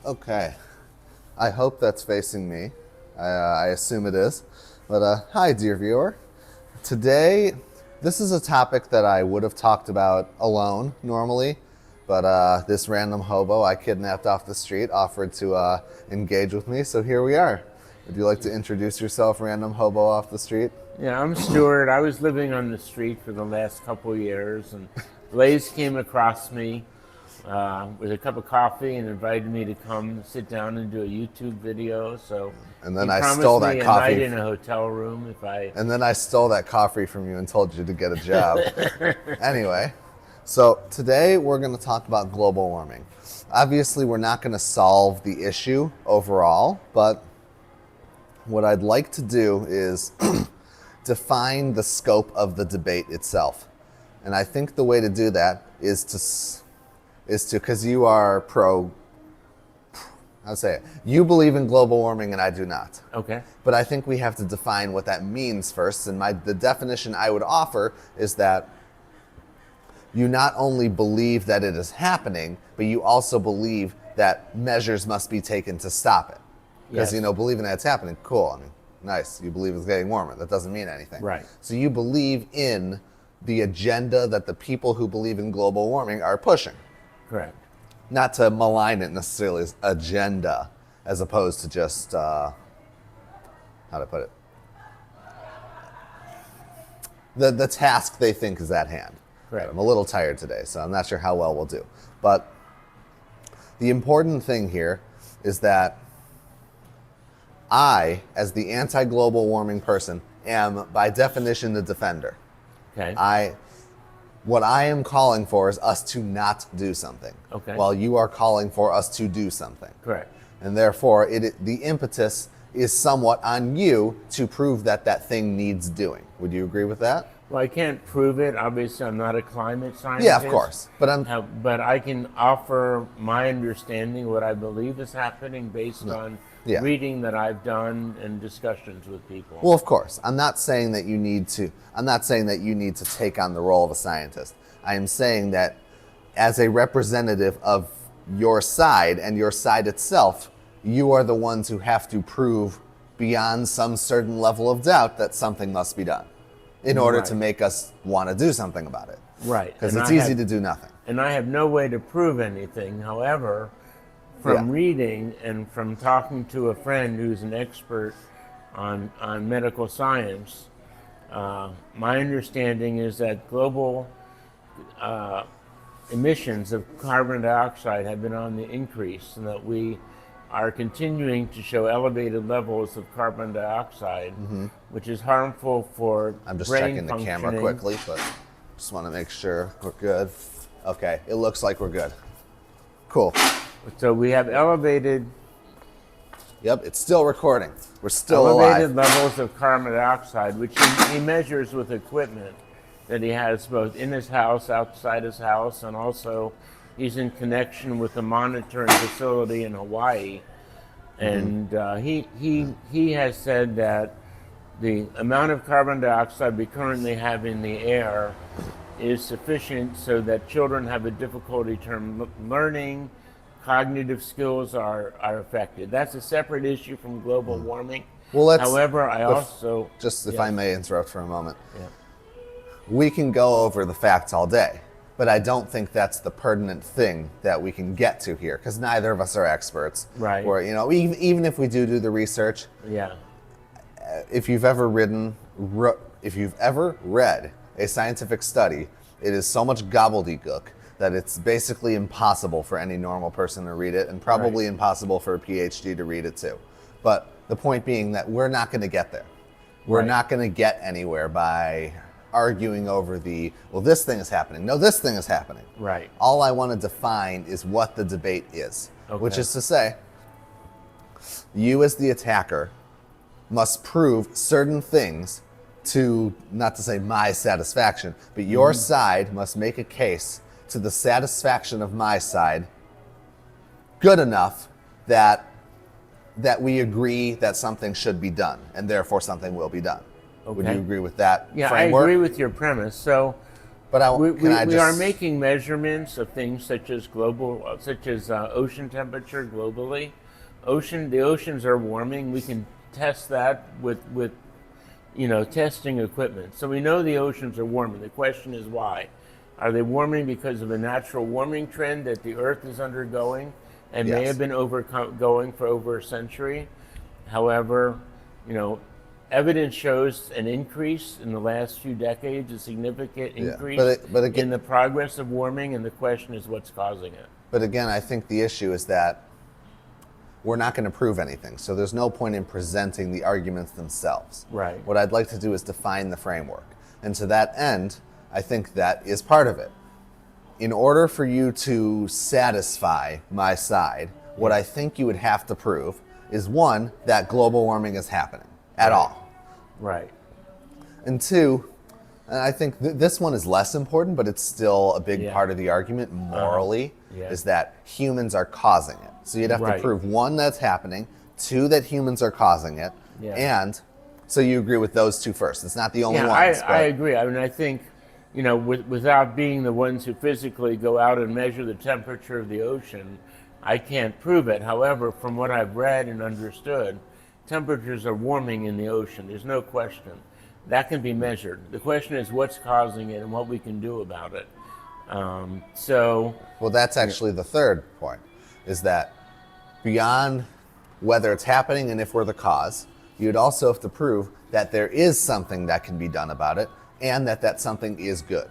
Okay, I hope that's facing me. I assume it is. But hi, dear viewer. Today, this is a topic that I would have talked about alone normally, but this random hobo I kidnapped off the street offered to engage with me, so here we are. Would you like to introduce yourself, random hobo off the street? Yeah, I'm Stuart. I was living on the street for the last couple of years, and Blaze came across me with a cup of coffee and invited me to come sit down and do a YouTube video. So And then he I promised stole me that a night coffee. in a hotel room if I. And then I stole that coffee from you and told you to get a job. Anyway, so today we're going to talk about global warming. Obviously, we're not going to solve the issue overall, but what I'd like to do is define the scope of the debate itself. And I think the way to do that is to because you are I'll say it. You believe in global warming and I do not. Okay. But I think we have to define what that means first. And the definition I would offer is that you not only believe that it is happening, but you also believe that measures must be taken to stop it. Because, Yes. believing that it's happening, cool. I mean, nice. You believe it's getting warmer. That doesn't mean anything. Right. So you believe in the agenda that the people who believe in global warming are pushing. Correct. Not to malign it necessarily as agenda, as opposed to just, how to put it? The task they think is at hand. Correct. I'm a little tired today, so I'm not sure how well we'll do. But the important thing here is that I, as the anti-global warming person, am by definition the defender. Okay. What I am calling for is us to not do something, Okay. while you are calling for us to do something. Correct. And therefore, the impetus is somewhat on you to prove that that thing needs doing. Would you agree with that? Well, I can't prove it. Obviously, I'm not a climate scientist. Yeah, of course. But But I can offer my understanding, what I believe is happening based on Yeah. reading that I've done and discussions with people. Well, of course. I'm not saying that you need to take on the role of a scientist. I am saying that as a representative of your side and your side itself, you are the ones who have to prove beyond some certain level of doubt that something must be done in order to Right. make us want to do something about it. Right. Because And it's I easy have- to do nothing. And I have no way to prove anything. However, from Yeah. reading and from talking to a friend who's an expert on medical science, my understanding is that global emissions of carbon dioxide have been on the increase, and that we are continuing to show elevated levels of carbon dioxide, which is harmful for I'm just brain checking the camera functioning. quickly, but just want to make sure we're good. Okay, it looks like we're good. Cool. So we have elevated Yep, it's still recording. We're still elevated alive. levels of carbon dioxide, which he measures with equipment that he has both in his house, outside his house, and also he's in connection with a monitoring facility in Hawaii. And he has said that the amount of carbon dioxide we currently have in the air is sufficient so that children have a difficulty term learning, cognitive skills are affected. That's a separate issue from global warming. Well, let's. However, I also Just if yeah. I may interrupt for a moment. Yeah. We can go over the facts all day, but I don't think that's the pertinent thing that we can get to here, because neither of us are experts. Right. Or, even if we do the research, Yeah. if you've ever read a scientific study, it is so much gobbledygook that it's basically impossible for any normal person to read it, and probably Right. impossible for a PhD to read it too. But the point being that we're not going to get there. We're Right. not going to get anywhere by arguing over this thing is happening. No, this thing is happening. Right. All I want to define is what the debate is, which Okay. is to say, you as the attacker must prove certain things to, not to say my satisfaction, but your side must make a case to the satisfaction of my side good enough that we agree that something should be done, and therefore something will be done. Would Okay. you agree with that Yeah, framework? I agree with your premise. So But we are making measurements of things such as ocean temperature globally. The oceans are warming. We can test that with testing equipment. So we know the oceans are warming. The question is why? Are they warming because of a natural warming trend that the Earth is undergoing and may have been going for over a century? However, evidence shows an increase in the last few decades, a significant increase but again, in the progress of warming, and the question is what's causing it. But again, I think the issue is that we're not going to prove anything, so there's no point in presenting the arguments themselves. Right. What I'd like to do is define the framework. And to that end, I think that is part of it. In order for you to satisfy my side, what I think you would have to prove is, one, that global warming is happening at all. Right. And two, and I think this one is less important, but it's still a big part of the argument morally, is that humans are causing it. So you'd have to prove, one, that's happening, two, that humans are causing it, and so you agree with those two first. It's not the only ones. I agree. I mean, I think, without being the ones who physically go out and measure the temperature of the ocean, I can't prove it. However, from what I've read and understood, temperatures are warming in the ocean. There's no question. That can be measured. The question is what's causing it and what we can do about it. Well, that's actually the third point, is that beyond whether it's happening and if we're the cause, you'd also have to prove that there is something that can be done about it and that something is good.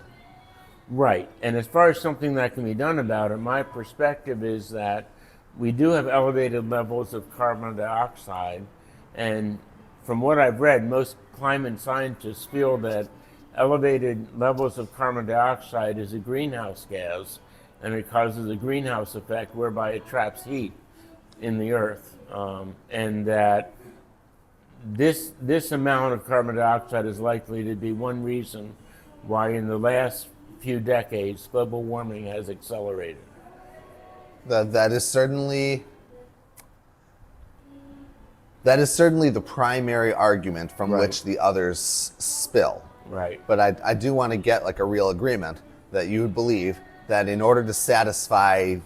Right. And as far as something that can be done about it, my perspective is that we do have elevated levels of carbon dioxide. And from what I've read, most climate scientists feel that elevated levels of carbon dioxide is a greenhouse gas, and it causes a greenhouse effect whereby it traps heat in the earth. And that this amount of carbon dioxide is likely to be one reason why in the last few decades global warming has accelerated. That is certainly the primary argument from which the others spill. Right. But I do want to get like a real agreement that you would believe that in order to satisfy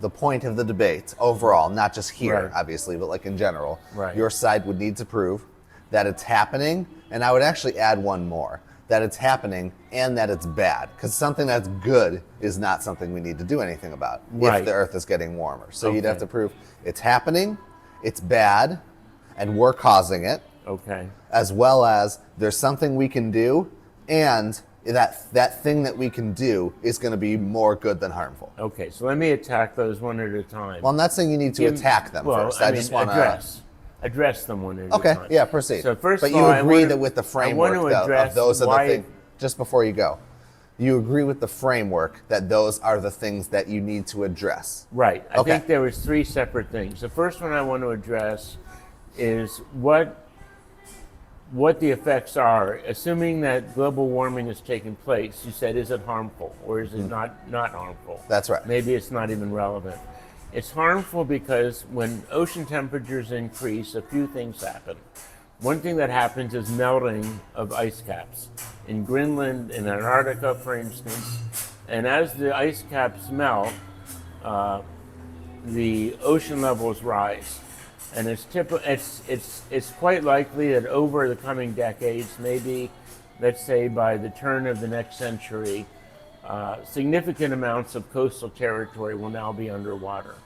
the point of the debate overall, not just here, obviously, but like in general, your side would need to prove that it's happening, and I would actually add one more, that it's happening and that it's bad. Because something that's good is not something we need to do anything about if the Earth is getting warmer. So you'd have to prove it's happening, it's bad, and we're causing it. Okay. As well as there's something we can do, and that thing that we can do is going to be more good than harmful. Okay, so let me attack those one at a time. Well, I'm not saying you need to attack them first. I just want to address them one at a time. Okay, yeah, proceed. So first but of all, you agree that with the framework of those are the things. Just before you go, you agree with the framework that those are the things that you need to address. Right. I think there was three separate things. The first one I want to address is what the effects are, assuming that global warming has taken place. You said, is it harmful or is it not harmful? That's right. Maybe it's not even relevant. It's harmful because when ocean temperatures increase, a few things happen. One thing that happens is melting of ice caps. In Greenland, in Antarctica, for instance, and as the ice caps melt, the ocean levels rise. And it's quite likely that over the coming decades, maybe, let's say by the turn of the next century, significant amounts of coastal territory will now be underwater,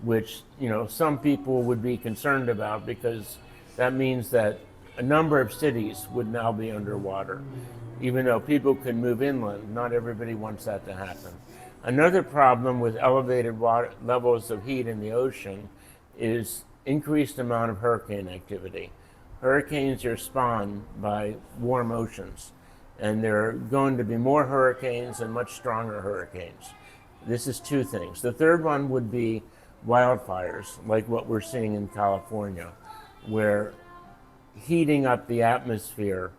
which some people would be concerned about because that means that a number of cities would now be underwater. Even though people can move inland, not everybody wants that to happen. Another problem with elevated levels of heat in the ocean is increased amount of hurricane activity. Hurricanes are spawned by warm oceans, and there are going to be more hurricanes and much stronger hurricanes. This is two things. The third one would be wildfires, like what we're seeing in California, where heating up the atmosphere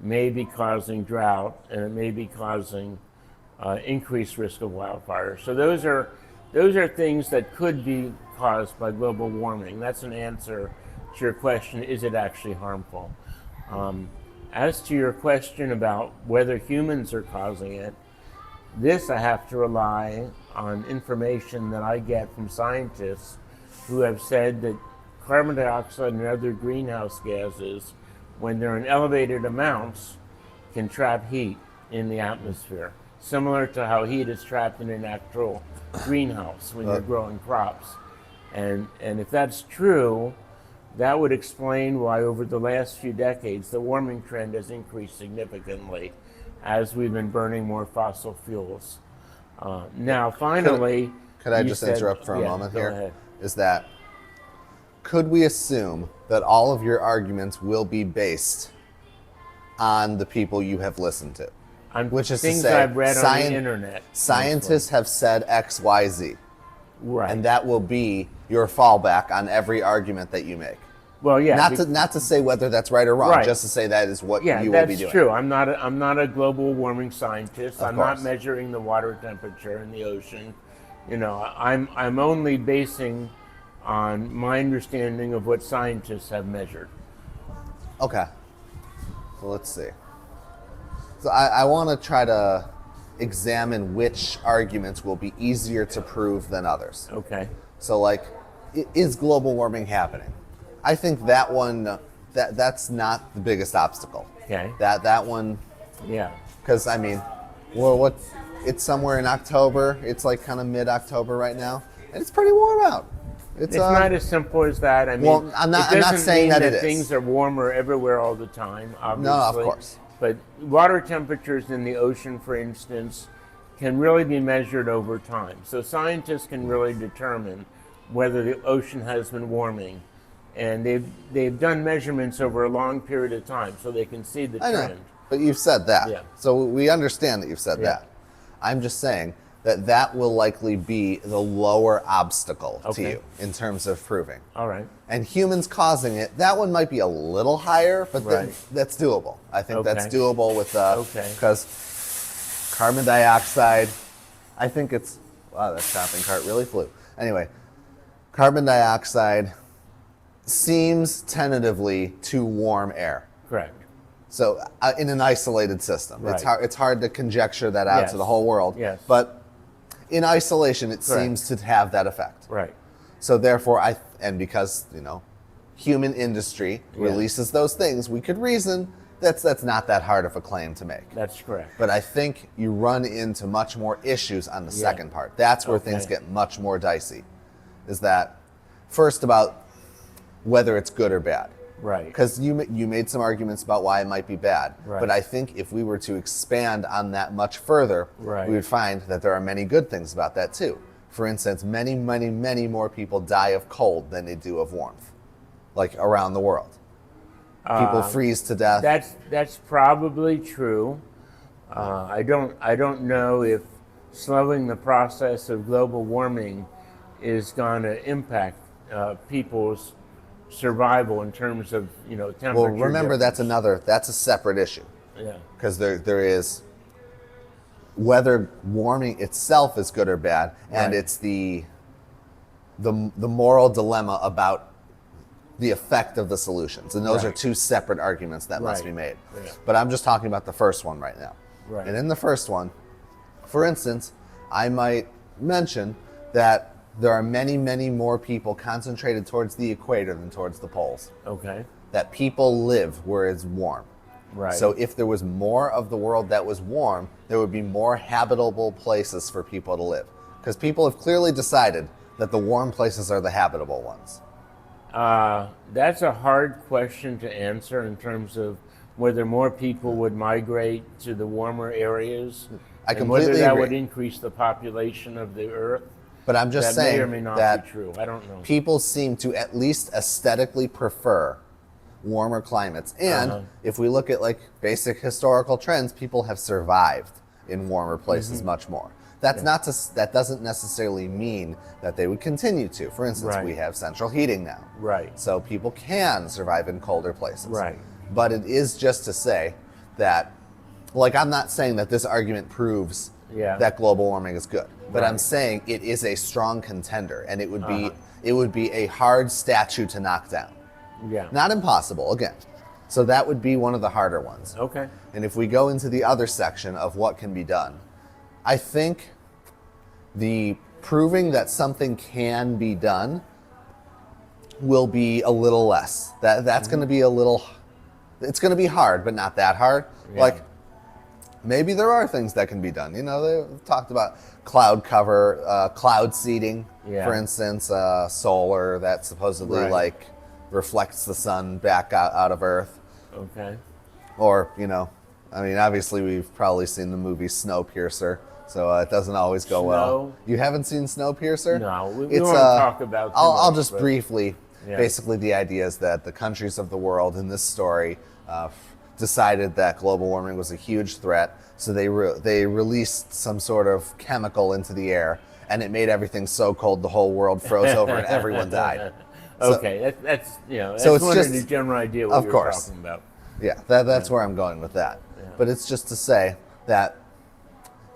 may be causing drought, and it may be causing increased risk of wildfires. So those are things that could be caused by global warming. That's an answer to your question, is it actually harmful? As to your question about whether humans are causing it, this I have to rely on information that I get from scientists who have said that carbon dioxide and other greenhouse gases, when they're in elevated amounts, can trap heat in the atmosphere, similar to how heat is trapped in a natural greenhouse when you're growing crops. And if that's true, that would explain why over the last few decades the warming trend has increased significantly as we've been burning more fossil fuels. Now, finally... Could I just interrupt for a moment here? Ahead. Is that, could we assume that all of your arguments will be based on the people you have listened to? On Which is things to say, I've read on the internet. Scientists have said X, Y, Z. Right. And that will be your fallback on every argument that you make. Well, yeah. Not to say whether that's right or wrong, Right. just to say that is what Yeah, you will be doing. that's true. I'm not a global warming scientist. Of I'm course. not measuring the water temperature in the ocean. You know, I'm only basing on my understanding of what scientists have measured. Okay. So let's see. So I want to try to examine which arguments will be easier to prove than others. Okay. So, like, is global warming happening? I think that one, that's not the biggest obstacle. Okay. That one, Yeah. because I mean, well, it's somewhere in October. It's like kind of mid-October right now, and it's pretty warm out. It's not as simple as that. I mean, well, I'm not saying mean that it is. things are warmer everywhere all the time, obviously. No, of course. But water temperatures in the ocean, for instance, can really be measured over time. So scientists can really determine whether the ocean has been warming. And they've done measurements over a long period of time, so they can see the I trend. know, but you've said that. Yeah. So we understand that you've said Yeah. that. I'm just saying that will likely be the lower obstacle to Okay. you in terms of proving. All right. And humans causing it, that one might be a little higher, but Right. that's doable. I think that's Okay. doable with Okay. because carbon dioxide, I think it's, wow, that shopping cart really flew. Anyway, carbon dioxide seems tentatively to warm air. Correct. So in an isolated system, Right. it's hard to conjecture that out Yes. to the whole world. Yes. But in isolation, it Correct. seems to have that effect. Right. So therefore, and because human industry Yeah. releases those things, we could reason that's not that hard of a claim to make. That's correct. But I think you run into much more issues on the Yeah. second part. That's where Okay. things get much more dicey. Is that first about whether it's good or bad? Right. Because you made some arguments about why it might be bad. Right. But I think if we were to expand on that much further, Right. we would find that there are many good things about that too. For instance, many, many, many more people die of cold than they do of warmth, like around the world. People freeze to death. That's probably true. I don't know if slowing the process of global warming is going to impact people's survival in terms of temperature. Well, remember difference. that's a separate issue Yeah. because there is whether warming itself is good or bad, and Right. it's the moral dilemma about the effect of the solutions, and those Right. are two separate arguments that must Right. be made. Yeah. But I'm just talking about the first one right now. Right. And in the first one, for instance, I might mention that there are many, many more people concentrated towards the equator than towards the poles. Okay. That people live where it's warm. Right. So if there was more of the world that was warm, there would be more habitable places for people to live. Because people have clearly decided that the warm places are the habitable ones. That's a hard question to answer in terms of whether more people would migrate to the warmer areas. I and completely whether that agree. would increase the population of the Earth. But I'm just That may saying or may not that be true. I don't know. people seem to at least aesthetically prefer warmer climates. And Uh-huh. if we look at like basic historical trends, people have survived in warmer places Mm-hmm. much more. That's that doesn't necessarily mean that they would continue to. For instance, Right. we have central heating now. Right. So people can survive in colder places. Right. But it is just to say that, like, I'm not saying that this argument proves Yeah. that global warming is good, but I'm Right. saying it is a strong contender, and it would be Uh-huh. it would be a hard statue to knock down. Yeah. Not impossible, again, So that would be one of the harder ones. Okay. And if we go into the other section of what can be done, I think the proving that something can be done will be a little less. That's going to be a little, it's going to be hard, but not that hard. Yeah. Like, maybe there are things that can be done. You know, they've talked about cloud cover, cloud seeding, for instance, solar that supposedly like reflects the sun back out of Earth. Okay. Or, you know, I mean, obviously we've probably seen the movie Snowpiercer, so it doesn't always go well. You haven't seen Snowpiercer? No, we won't talk about too I'll much, just but briefly, basically the idea is that the countries of the world in this story decided that global warming was a huge threat, so they released some sort of chemical into the air, and it made everything so cold the whole world froze over and everyone died. Okay, that's so it's one just of the general idea what of you're course talking about. Yeah, that's where I'm going with that. But it's just to say that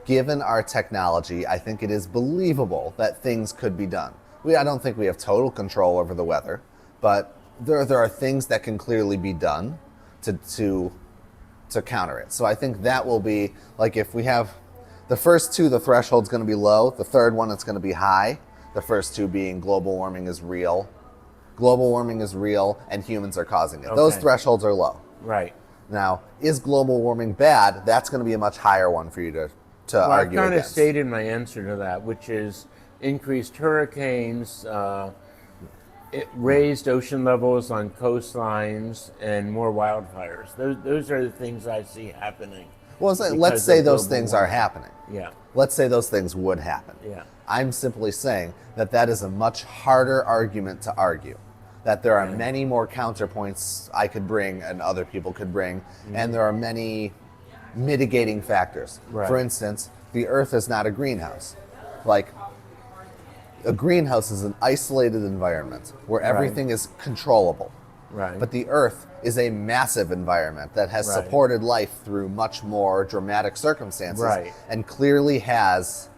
given our technology, I think it is believable that things could be done. I don't think we have total control over the weather, but there are things that can clearly be done to counter it. So I think that will be, like, if we have the first two, the threshold's going to be low. The third one, it's going to be high. The first two being global warming is real. Global warming is real, and humans are causing it. Okay. Those thresholds are low. Right. Now, is global warming bad? That's going to be a much higher one for you to argue I kind against. of stated my answer to that, which is increased hurricanes, raised ocean levels on coastlines, and more wildfires. Those are the things I see happening. Well, let's say those things are happening. Yeah. Let's say those things would happen. Yeah. I'm simply saying that is a much harder argument to argue. That there are many more counterpoints I could bring and other people could bring, and there are many mitigating factors. Right. For instance, the Earth is not a greenhouse. Like, a greenhouse is an isolated environment where everything is controllable. Right. But the Earth is a massive environment that has supported life through much more dramatic circumstances, and clearly has,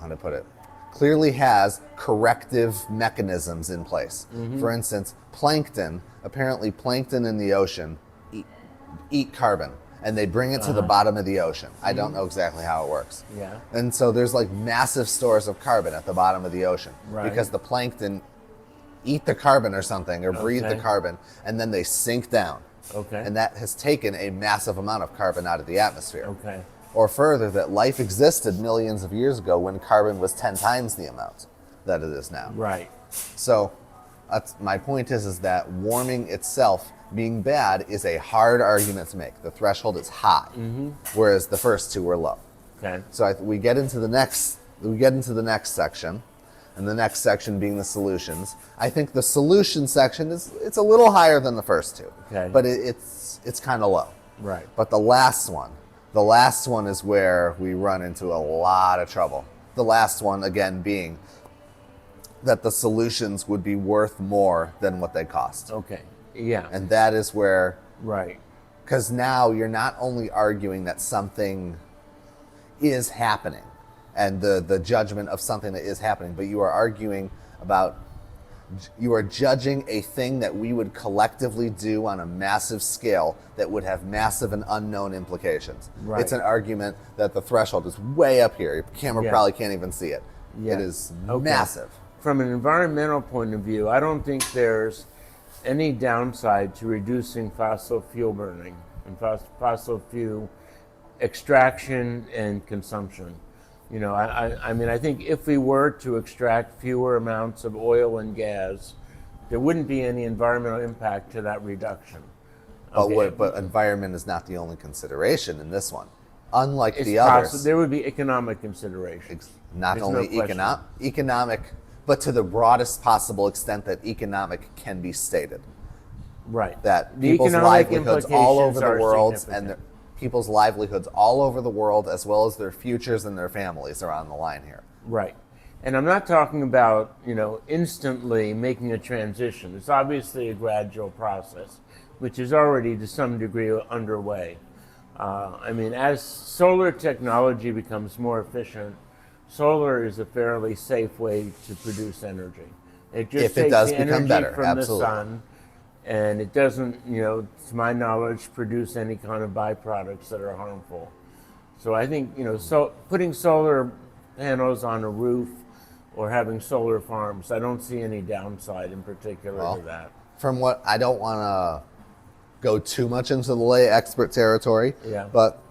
how to put it, corrective mechanisms in place. For instance, apparently plankton in the ocean eat carbon, and they bring it to the bottom of the ocean. I don't know exactly how it works. Yeah. And so there's like massive stores of carbon at the bottom of the ocean because the plankton eat the carbon or something, or breathe the carbon, and then they sink down. Okay. And that has taken a massive amount of carbon out of the atmosphere. Okay. Or further, that life existed millions of years ago when carbon was 10 times the amount that it is now. Right. So my point is that warming itself being bad is a hard argument to make. The threshold is high, whereas the first two were low. Okay. So we get into the next section, and the next section being the solutions. I think the solution section it's a little higher than the first two, but it's kind of low. Right. But the last one is where we run into a lot of trouble. The last one, again, being that the solutions would be worth more than what they cost. Okay. Yeah. And that is where, right, because now you're not only arguing that something is happening and the judgment of something that is happening, but you are judging a thing that we would collectively do on a massive scale that would have massive and unknown implications. Right. It's an argument that the threshold is way up here. Your camera probably can't even see it. It is massive. From an environmental point of view, I don't think there's any downside to reducing fossil fuel burning and fossil fuel extraction and consumption. You know, I mean, I think if we were to extract fewer amounts of oil and gas, there wouldn't be any environmental impact to that reduction. But environment is not the only consideration in this one. Unlike the others. There would be economic considerations. Not only economic, but to the broadest possible extent that economic can be stated. Right. That people's livelihoods all over the world people's livelihoods all over the world, as well as their futures and their families, are on the line here. Right. And I'm not talking about, instantly making a transition. It's obviously a gradual process, which is already to some degree underway. I mean, as solar technology becomes more efficient, solar is a fairly safe way to produce energy. It just takes the energy from the sun and it doesn't, to my knowledge, produce any kind of byproducts that are harmful. So I think, so putting solar panels on a roof or having solar farms, I don't see any downside in particular to that. From what, I don't want to go too much into the lay expert territory, Yeah. but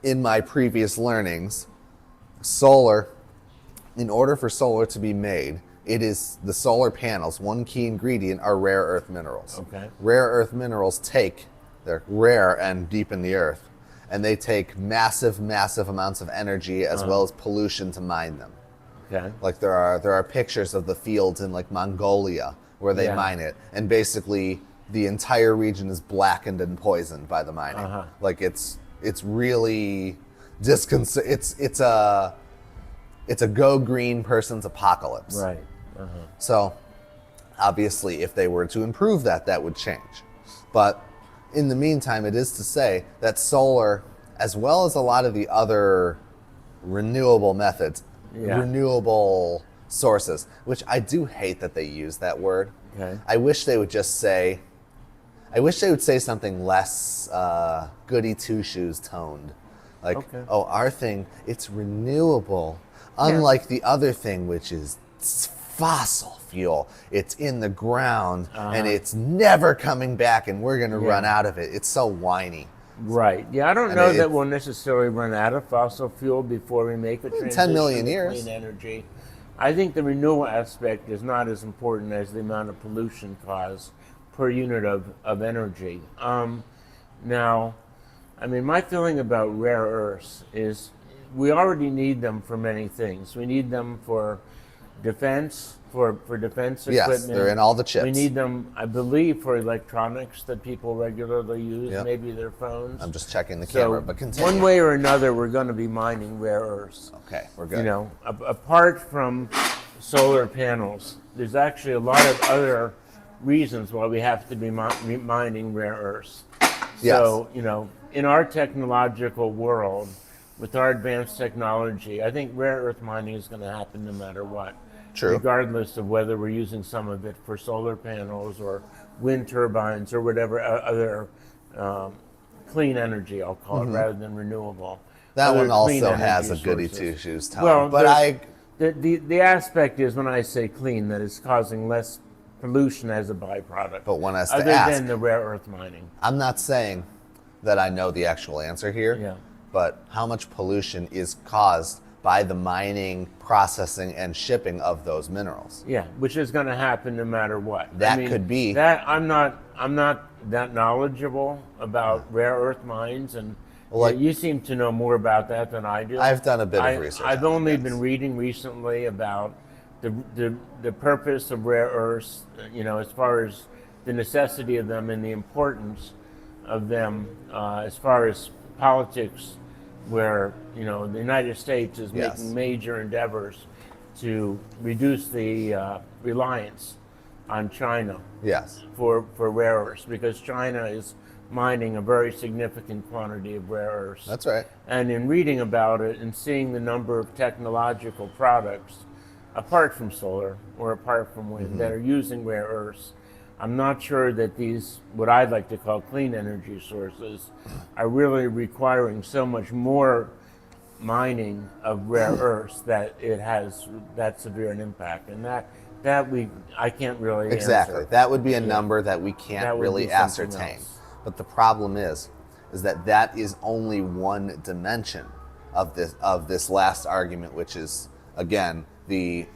in my previous learnings, solar, in order for solar to be made, it is the solar panels, one key ingredient are rare earth minerals. Okay. Rare earth minerals they're rare and deep in the earth, and they take massive, massive amounts of energy as well as pollution to mine them. Okay. Like there are pictures of the fields in like Mongolia where they mine it, and basically the entire region is blackened and poisoned by the mining. Like it's really it's a go green person's apocalypse. Right. So obviously if they were to improve that, that would change. But in the meantime, it is to say that solar, as well as a lot of the other renewable methods, renewable sources, which I do hate that they use that word. Okay. I wish they would say something less goody two shoes toned. Like, oh, our thing, it's renewable. Unlike the other thing, which is fossil fuel. It's in the ground and it's never coming back, and we're going to run out of it. It's so whiny. Right. Yeah, I don't know that we'll necessarily run out of fossil fuel before we make a transition 10 million to years. clean energy. I think the renewable aspect is not as important as the amount of pollution caused per unit of energy. Now, I mean, my feeling about rare earths is we already need them for many things. We need them for defense, for defense equipment. Yes, they're in all the chips. We need them, I believe, for electronics that people regularly use, maybe their phones. I'm just checking the camera, but continue. One way or another, we're going to be mining rare earths. Okay, we're good. Apart from solar panels, there's actually a lot of other reasons why we have to be mining rare earths. So, in our technological world, with our advanced technology, I think rare earth mining is going to happen no matter what. True. Regardless of whether we're using some of it for solar panels or wind turbines or whatever other clean energy, I'll call it, rather than renewable. That Other one clean also energy has a goody sources. two-shoes tone. Well, but the aspect is when I say clean, that it's causing less pollution as a byproduct. But one has to other ask. than the rare earth mining. I'm not saying that I know the actual answer here. Yeah. But how much pollution is caused by the mining, processing, and shipping of those minerals? Yeah, which is going to happen no matter what. That could be. That I'm not that knowledgeable about rare earth mines, and you seem to know more about that than I do. I've done a bit of research. I've only been reading recently about the purpose of rare earths, as far as the necessity of them and the importance of them, as far as politics, where the United States is making major endeavors to reduce the reliance on China for rare earths, because China is mining a very significant quantity of rare earths. That's right. And in reading about it and seeing the number of technological products, apart from solar or apart from wind, that are using rare earths, I'm not sure that these, what I'd like to call clean energy sources, are really requiring so much more mining of rare earths that it has that severe an impact. And I can't really Exactly. answer. That would be a number that we can't really ascertain. Else. But the problem is that is only one dimension of this last argument, which is, again, having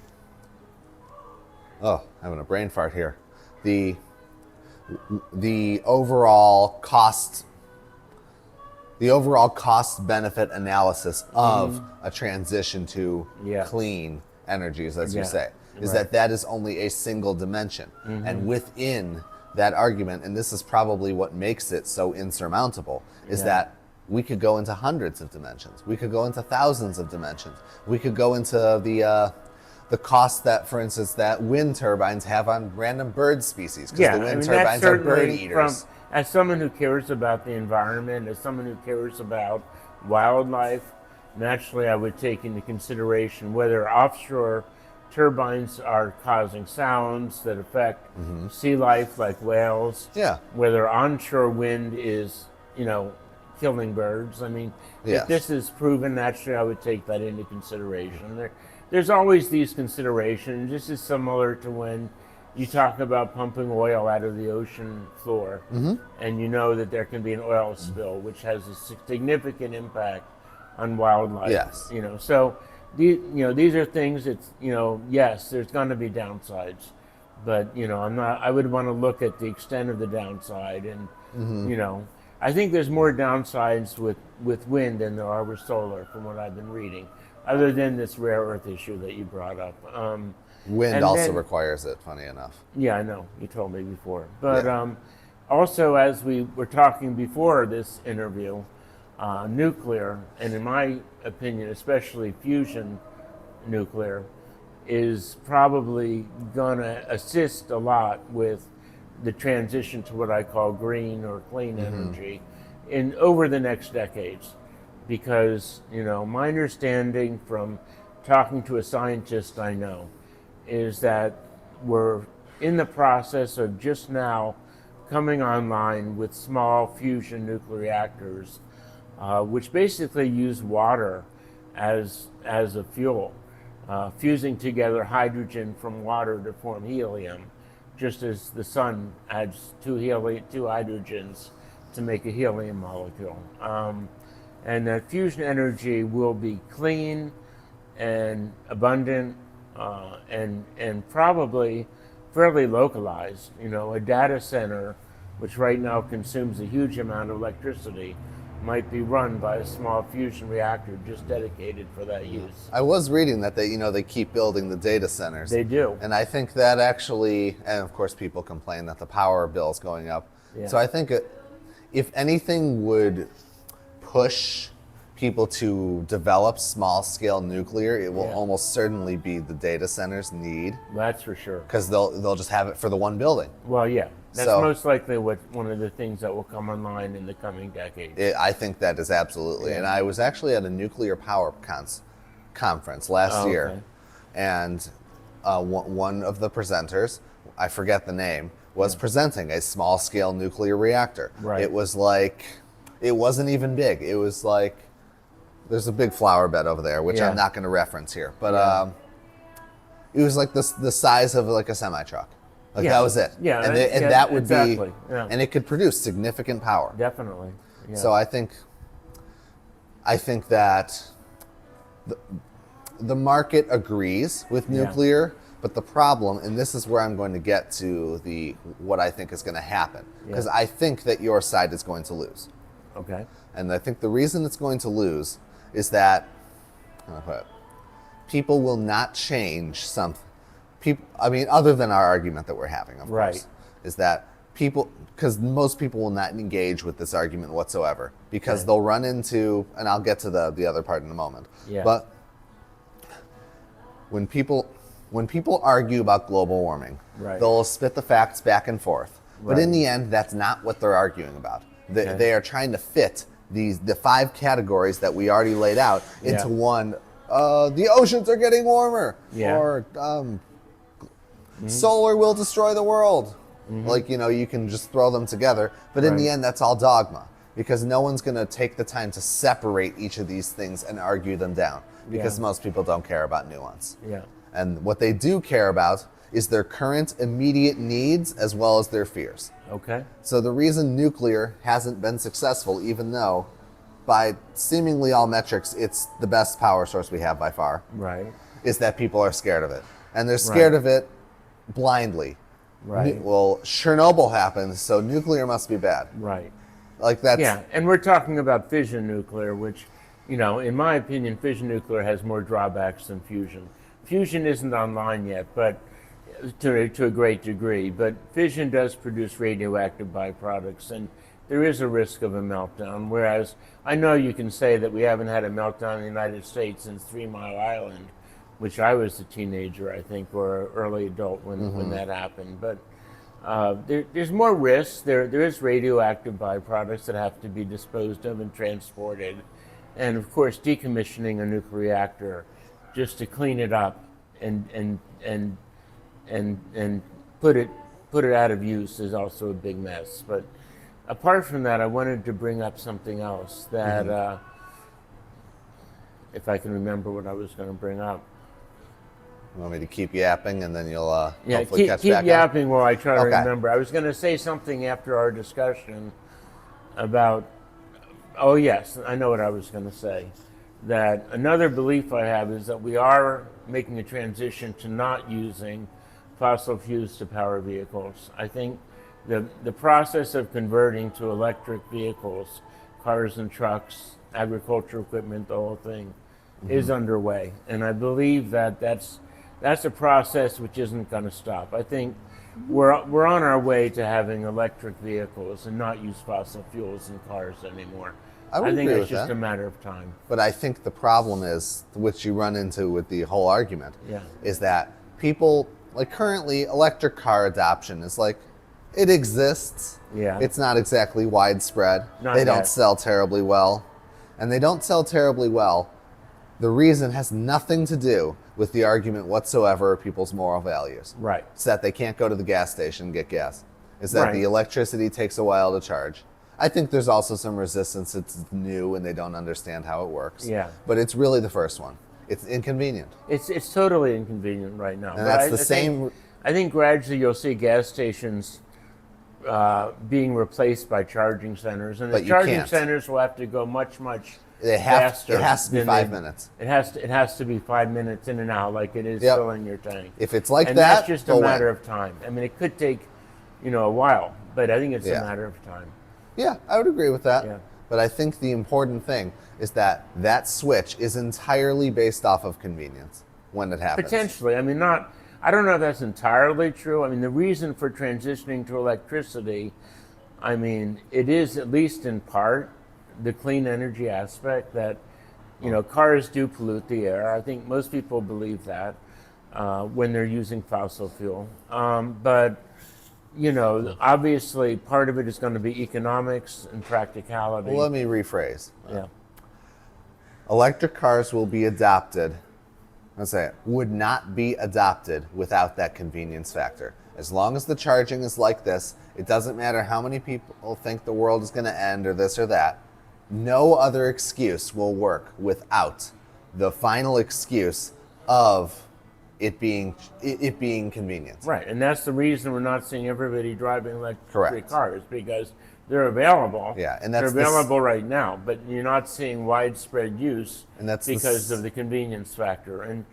a brain fart here. The overall cost benefit analysis of a transition to clean energies, as you say, is that is only a single dimension. And within that argument, and this is probably what makes it so insurmountable, is that we could go into hundreds of dimensions. We could go into thousands of dimensions. We could go into the cost that, for instance, that wind turbines have on random bird species, because the wind turbines are bird eaters. As someone who cares about the environment, as someone who cares about wildlife, naturally I would take into consideration whether offshore turbines are causing sounds that affect sea life, like whales. Yeah. Whether onshore wind is, killing birds. I mean, Yes. if this is proven, naturally, I would take that into consideration. There's always these considerations. This is similar to when you talk about pumping oil out of the ocean floor, and you know that there can be an oil spill, which has a significant impact on wildlife. Yes. So these are things that, yes, there's going to be downsides, but I would want to look at the extent of the downside, and I think there's more downsides with wind than there are with solar, from what I've been reading, other than this rare earth issue that you brought up. Wind also requires it, funny enough. Yeah, I know, you told me before, but Yeah. also, as we were talking before this interview, nuclear, and in my opinion, especially fusion nuclear, is probably going to assist a lot with the transition to what I call green or clean energy over the next decades. Because, my understanding from talking to a scientist I know is that we're in the process of just now coming online with small fusion nuclear reactors, which basically use water as a fuel, fusing together hydrogen from water to form helium, just as the sun adds two hydrogens to make a helium molecule. And that fusion energy will be clean and abundant, and probably fairly localized. A data center, which right now consumes a huge amount of electricity, might be run by a small fusion reactor just dedicated for that use. I was reading that they keep building the data centers. They do. And I think that actually, and of course people complain that the power bill is going up. Yeah. So I think if anything would push people to develop small-scale nuclear, it will almost certainly be the data centers need. That's for sure. Because they'll just have it for the one building. Well, yeah. That's So- most likely one of the things that will come online in the coming decades. I think that is absolutely. Yeah. And I was actually at a nuclear power conference last year, okay. and one of the presenters, I forget the name, was presenting a small-scale nuclear reactor. Right. It was like, it wasn't even big. It was like, there's a big flower bed over there, which I'm not going to reference here, but it was like the size of like a semi-truck. Like that was it. Yeah, and yeah, that would exactly. be, Yeah. and it could produce significant power. Definitely. Yeah. So I think that the market agrees with nuclear, but the problem, and this is where I'm going to get to what I think is going to happen, because I think that your side is going to lose. Okay. And I think the reason it's going to lose is that people will not change something. Other than our argument that we're having, of course, is that because most people will not engage with this argument whatsoever, because they'll run into, and I'll get to the other part in a moment. Yeah. But when people argue about global warming, they'll spit the facts back and forth. But in the end, that's not what they're arguing about. They are trying to fit the 5 categories that we already laid out into one. The oceans are getting warmer, or solar will destroy the world. Like, you can just throw them together. But in the end, that's all dogma, because no one's going to take the time to separate each of these things and argue them down, because most people don't care about nuance. Yeah. And what they do care about is their current immediate needs as well as their fears. Okay. So the reason nuclear hasn't been successful, even though by seemingly all metrics it's the best power source we have by far, is that people are scared of it. And they're scared of it blindly. Well, Chernobyl happened, so nuclear must be bad. Like that's... Yeah, and we're talking about fission nuclear, which, in my opinion, fission nuclear has more drawbacks than fusion. Fusion isn't online yet, but to a great degree, but fission does produce radioactive byproducts, and there is a risk of a meltdown, whereas I know you can say that we haven't had a meltdown in the United States since 3 Mile Island, which I was a teenager, I think, or early adult when that happened. But there's more risks. There is radioactive byproducts that have to be disposed of and transported. And of course, decommissioning a nuclear reactor just to clean it up and put it out of use is also a big mess. But apart from that, I wanted to bring up something else that, if I can remember what I was going to bring up. You want me to keep yapping and then you'll Yeah, hopefully catch keep back yapping while I try to Okay. remember. I was going to say something after our discussion about, oh yes, I know what I was going to say. That another belief I have is that we are making a transition to not using fossil fuels to power vehicles. I think the process of converting to electric vehicles, cars and trucks, agricultural equipment, the whole thing, is underway. And I believe that that's a process which isn't going to stop. I think we're on our way to having electric vehicles and not use fossil fuels in cars anymore. I would think agree it's with just that. a matter of time. But I think the problem is, which you run into with the whole argument, Yeah. is that people, like currently, electric car adoption is like, it exists. Yeah. It's not exactly widespread. Not They don't yet. sell terribly well. And they don't sell terribly well. The reason has nothing to do with the argument whatsoever of people's moral values. Right. It's that they can't go to the gas station and get gas. It's that Right. the electricity takes a while to charge. I think there's also some resistance. It's new and they don't understand how it works. Yeah. But it's really the first one. It's inconvenient. It's totally inconvenient right now. And that's the same. I think gradually you'll see gas stations being replaced by charging centers, and But the you charging can't. centers will have to go much It has to be than 5 minutes. It has to be 5 minutes in and out, like it is Yep. filling your tank. If it's like and that, that's just a they'll matter win. of time. I mean, it could take, a while, but I think it's Yeah. a matter of time. Yeah, I would agree with that. Yeah. But I think the important thing is that that switch is entirely based off of convenience when it happens. Potentially. I mean, I don't know if that's entirely true. I mean, the reason for transitioning to electricity, I mean, it is at least in part the clean energy aspect that, cars do pollute the air. I think most people believe that when they're using fossil fuel. But, obviously part of it is going to be economics and practicality. Well, let me rephrase. Yeah. Electric cars will be adopted, let's say it, would not be adopted without that convenience factor. As long as the charging is like this, it doesn't matter how many people think the world is going to end or this or that. No other excuse will work without the final excuse of it being convenient. Right, and that's the reason we're not seeing everybody driving electric Correct. cars, because they're available. Yeah, and that's they're available right now, but you're not seeing widespread use And that's because of the convenience factor. And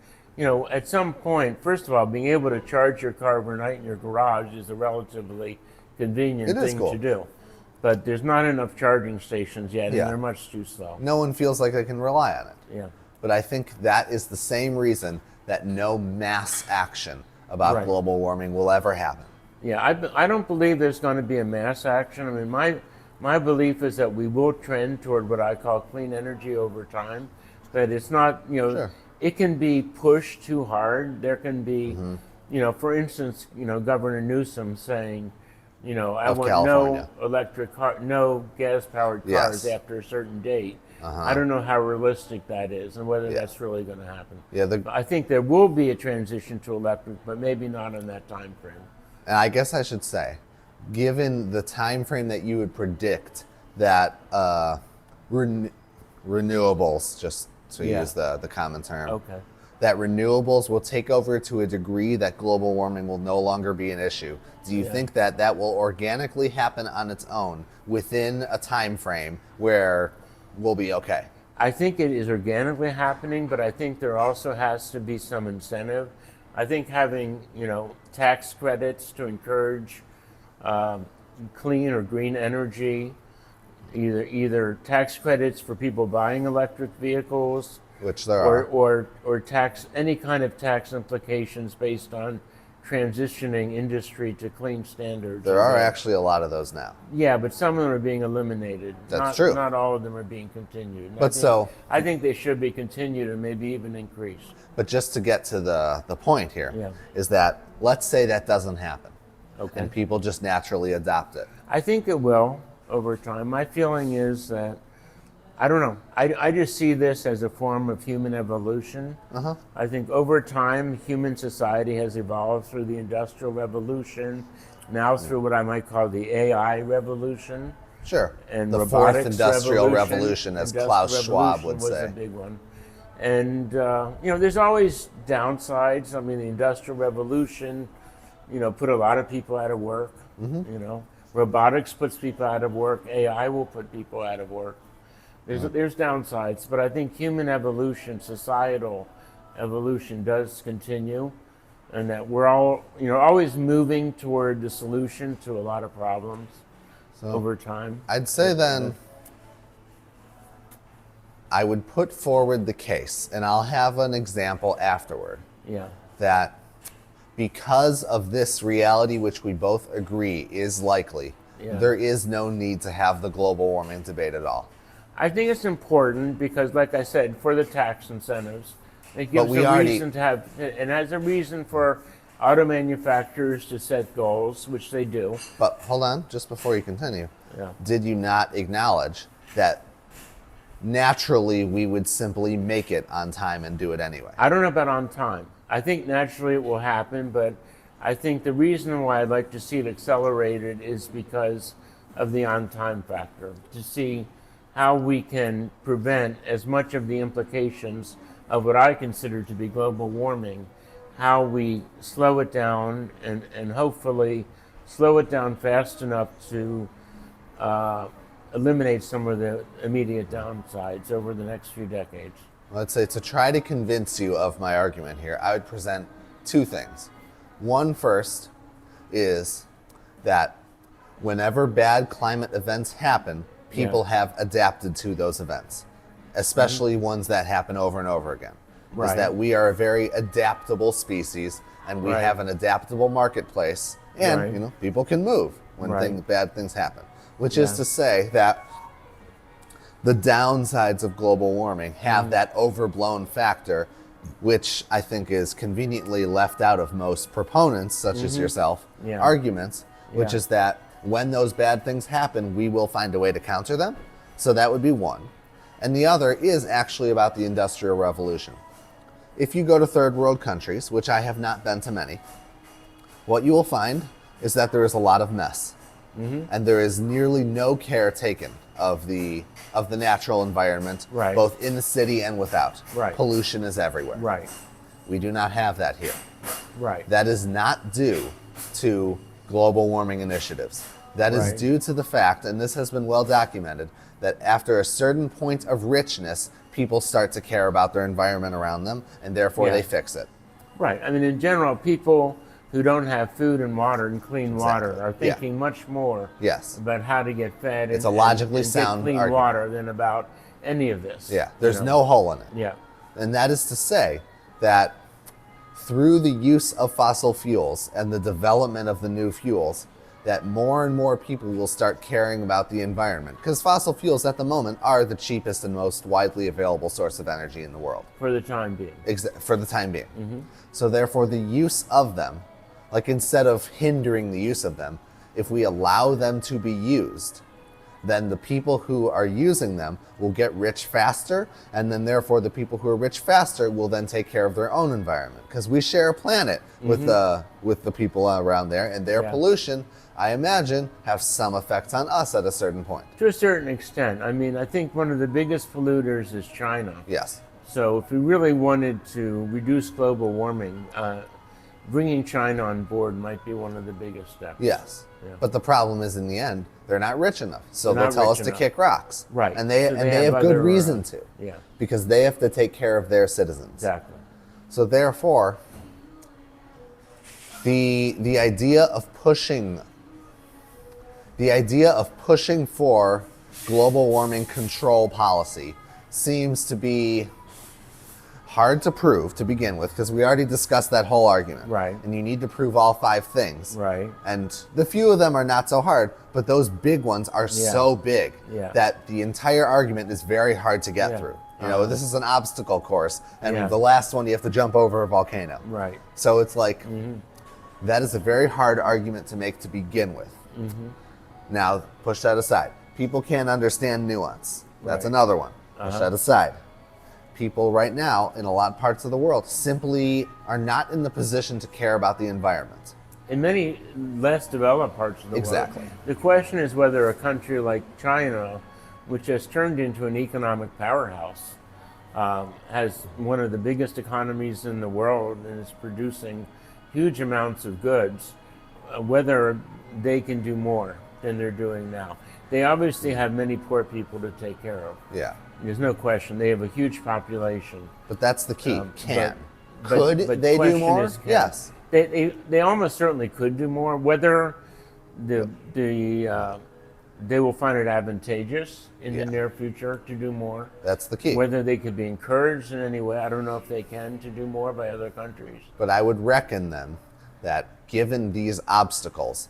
at some point, first of all, being able to charge your car overnight in your garage is a relatively convenient It is thing cool. to do. But there's not enough charging stations yet, Yeah. and they're much too slow. No one feels like they can rely on it. Yeah. But I think that is the same reason that no mass action about Right. global warming will ever happen. Yeah, I don't believe there's going to be a mass action. I mean, my belief is that we will trend toward what I call clean energy over time. That it's not, Sure. it can be pushed too hard. There can be, Mm-hmm. For instance, Governor Newsom saying, I Of want California. no electric car, no gas-powered cars Yes. after a certain date. Uh-huh. I don't know how realistic that is and whether Yeah. that's really going to happen. Yeah, I think there will be a transition to electric, but maybe not in that time frame. and I guess I should say, given the time frame that you would predict that renewables, just to Yeah. use the common term, Okay. that renewables will take over to a degree that global warming will no longer be an issue. Do you Yeah. think that that will organically happen on its own within a time frame where we'll be okay? I think it is organically happening, but I think there also has to be some incentive. I think having, tax credits to encourage clean or green energy, either tax credits for people buying electric vehicles, Which there are. or tax, any kind of tax implications based on transitioning industry to clean standards. There are actually a lot of those now. Yeah, but some of them are being eliminated. That's true. Not all of them are being continued. And But I think they should be continued and maybe even increased. But just to get to the point here, is Yeah. that let's say that doesn't happen, Okay. and people just naturally adopt it. I think it will over time. My feeling is that I don't know. I just see this as a form of human evolution. I think over time, human society has evolved through the Industrial Revolution, now through what I might call the AI revolution. Sure. And The fourth robotics industrial revolution, as Industrial Klaus Schwab revolution would was say. a big one. And, there's always downsides. I mean, the Industrial Revolution, put a lot of people out of work. Robotics puts people out of work. AI will put people out of work. There's downsides, but I think human evolution, societal evolution does continue, and that we're all, always moving toward the solution to a lot of problems over time. I'd say then I would put forward the case, and I'll have an example afterward, Yeah. that because of this reality, which we both agree is likely, there is no need to have the global warming debate at all. I think it's important because, like I said, for the tax incentives, it gives reason to have, and as a reason for auto manufacturers to set goals, which they do. But hold on, just before you continue, Yeah. did you not acknowledge that naturally we would simply make it on time and do it anyway? I don't know about on time. I think naturally it will happen, but I think the reason why I'd like to see it accelerated is because of the on-time factor, to see how we can prevent as much of the implications of what I consider to be global warming, how we slow it down and hopefully slow it down fast enough to eliminate some of the immediate downsides over the next few decades. Let's say to try to convince you of my argument here, I would present two things. One first is that whenever bad climate events happen, people have adapted to those events, especially ones that happen over and over again. Is that we are a very adaptable species, and we have an adaptable marketplace, and people can move when bad things happen. Which is to say that the downsides of global warming have that overblown factor, which I think is conveniently left out of most proponents, such as yourself, arguments, which is that when those bad things happen, we will find a way to counter them. So that would be one. And the other is actually about the Industrial Revolution. If you go to third world countries, which I have not been to many, what you will find is that there is a lot of mess. And there is nearly no care taken of the natural environment, both in the city and without. Pollution is everywhere. We do not have that here. That is not due to global warming initiatives. That is due to the fact, and this has been well documented, that after a certain point of richness, people start to care about their environment around them, and therefore they fix it. I mean, in general, people who don't have food and water and clean water are thinking much more about how to get fed it's a logically and sound get clean argument. water than about any of this. There's no hole in it. And that is to say that through the use of fossil fuels and the development of the new fuels, that more and more people will start caring about the environment. Because fossil fuels at the moment are the cheapest and most widely available source of energy in the world. For the time being. For the time being. So therefore the use of them, like instead of hindering the use of them, if we allow them to be used, then the people who are using them will get rich faster, and then therefore the people who are rich faster will then take care of their own environment. Because we share a planet with the people around there, and their pollution, I imagine, have some effect on us at a certain point. To a certain extent. I mean, I think one of the biggest polluters is China. Yes. So if we really wanted to reduce global warming, bringing China on board might be one of the biggest steps. Yes. But the problem is, in the end, they're not rich enough. So they'll tell us to kick rocks. And they have good reason to. Because they have to take care of their citizens. Exactly. So therefore, the idea of pushing for global warming control policy seems to be hard to prove to begin with, because we already discussed that whole argument. And you need to prove all 5 things. And the few of them are not so hard, but those big ones are so big that the entire argument is very hard to get through. You know, this is an obstacle course, and the last one you have to jump over a volcano. So it's like, that is a very hard argument to make to begin with. Now, push that aside. People can't understand nuance. That's Right. another one. Push that aside. People right now in a lot of parts of the world simply are not in the position to care about the environment. In many less developed parts of the Exactly. world. The question is whether a country like China, which has turned into an economic powerhouse, has one of the biggest economies in the world and is producing huge amounts of goods, whether they can do more than they're doing now. They obviously have many poor people to take care of. Yeah. There's no question. They have a huge population. But that's the key. Can. But Could the they do question more? is, can. Yes. They almost certainly could do more. Whether they will find it advantageous in the near future to do more. That's the key. Whether they could be encouraged in any way, I don't know if they can to do more by other countries. But I would reckon then that given these obstacles,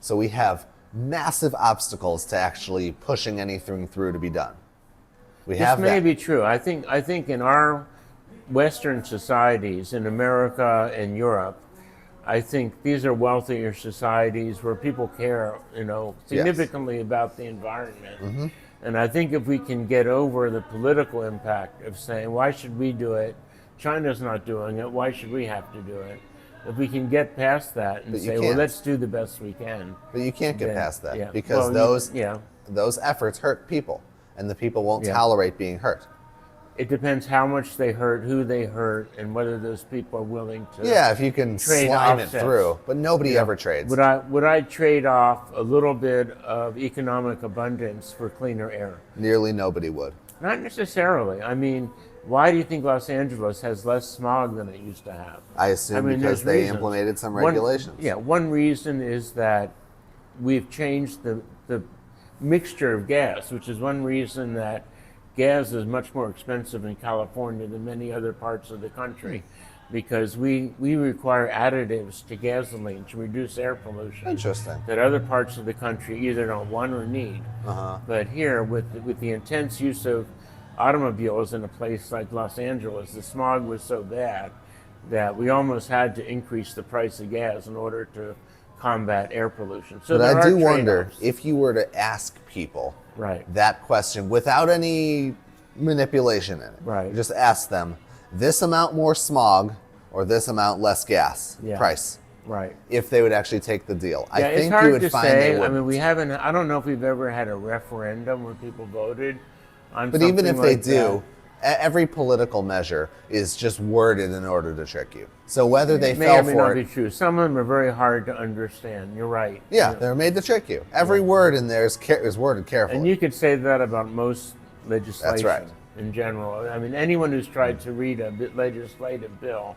so we have massive obstacles to actually pushing anything through to be done. We have This may that. be true. I think in our Western societies, in America and Europe, I think these are wealthier societies where people care, significantly about the environment. Mm-hmm. And I think if we can get over the political impact of saying, why should we do it? China's not doing it. Why should we have to do it? If we can get past that and say, well, let's do the best we can. But you can't get past that yeah. because Well, those efforts hurt people, and the people won't Yeah. tolerate being hurt. It depends how much they hurt, who they hurt, and whether those people are willing to. Yeah, if you can Trade slime offsets. it through, but nobody ever trades. Would I trade off a little bit of economic abundance for cleaner air? Nearly nobody would. Not necessarily. I mean, why do you think Los Angeles has less smog than it used to have? I assume because there's they reasons. implemented some One- regulations. One reason is that we've changed the mixture of gas, which is one reason that gas is much more expensive in California than many other parts of the country, because we require additives to gasoline to reduce air pollution Interesting. that other parts of the country either don't want or need. But here, with the intense use of automobiles in a place like Los Angeles, the smog was so bad that we almost had to increase the price of gas in order to combat air pollution. So But there I are do wonder trade-offs. if you were to ask people Right. that question without any manipulation in it. Right. Just ask them this amount more smog or this amount less gas price. Right. If they would actually take the deal. I Yeah, think it's hard you would to find say. they I would. mean, we haven't. I don't know if we've ever had a referendum where people voted on. But even if something they like do, every political measure is just worded in order to trick you. So whether they that, may fell or may for not it, be true. Some of them are very hard to understand. You're right. yeah, they're made to trick you. Every word in there is worded carefully. And you could say that about most legislation. right. In general, I mean, anyone who's tried to read a legislative bill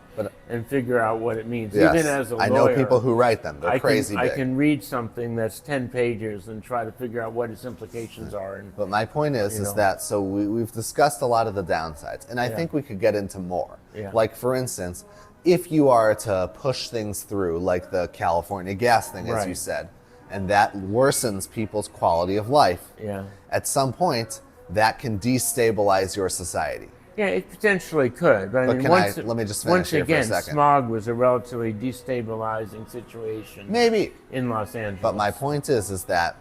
and figure out what it means, Yes, even as a lawyer, I know people who write them. They're I crazy can, big. I can read something that's 10 pages and try to figure out what its implications are. And But my point is know. that so we've discussed a lot of the downsides, and I think we could get into more. Yeah. Like for instance, if you are to push things through, like the California gas thing, as you Right. said, and that worsens people's quality of life, yeah. at some point that can destabilize your society. Yeah, it potentially could, but I But mean, can once, let me just finish once here for a again, second. smog was a relatively destabilizing situation Maybe. in Los Angeles. But my point is that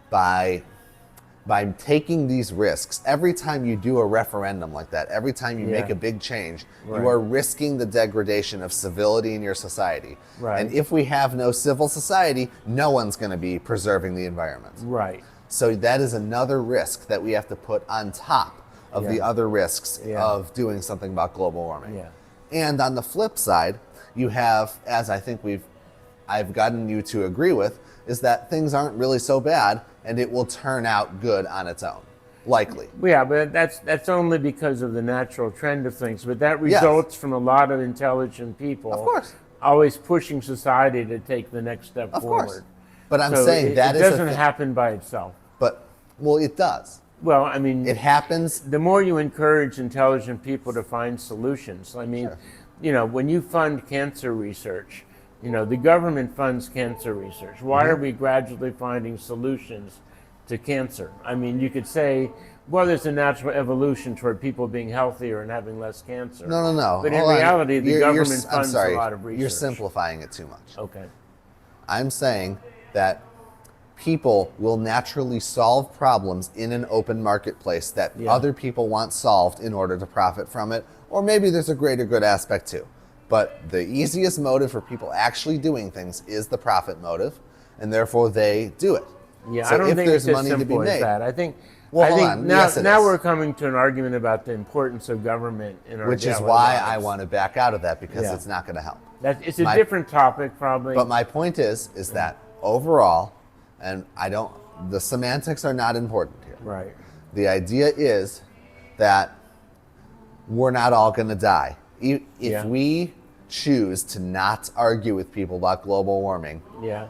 by taking these risks, every time you do a referendum like that, every time you make a big change, Right. you are risking the degradation of civility in your society. Right. And if we have no civil society, no one's going to be preserving the environment. Right. So that is another risk that we have to put on top of the Yeah. other risks Yeah. of doing something about global warming. Yeah. And on the flip side, you have, as I think I've gotten you to agree with, is that things aren't really so bad and it will turn out good on its own. Likely. Yeah, but that's only because of the natural trend of things. But that Yes. results from a lot of intelligent people, Of course. always pushing society to take the next step Of forward. course. But I'm So saying that it is a doesn't thing. happen by itself. But, well, it does. Well, I mean, It happens. the more you encourage intelligent people to find solutions. I mean, when you fund cancer research, the government funds cancer research. Why are we gradually finding solutions to cancer? I mean, you could say, well, there's a natural evolution toward people being healthier and having less cancer. No. But in Hold on. reality, the government I'm funds sorry. a lot of research. You're simplifying it too much. Okay. I'm saying that people will naturally solve problems in an open marketplace that Yeah. other people want solved in order to profit from it, or maybe there's a greater good aspect too. But the easiest motive for people actually doing things is the profit motive, and therefore they do it. Yeah, So I don't if think there's it's as money to be simple as made, that. I think. Well, I hold think on. now, Yes, it now is. we're coming to an argument about the importance of government in our which is daily why lives. I want to back out of that, because Yeah. it's not going to help. It's a My- different topic, probably. But my point is that overall, and the semantics are not important here. Right. The idea is that we're not all going to die. If Yeah. we choose to not argue with people about global warming, Yeah.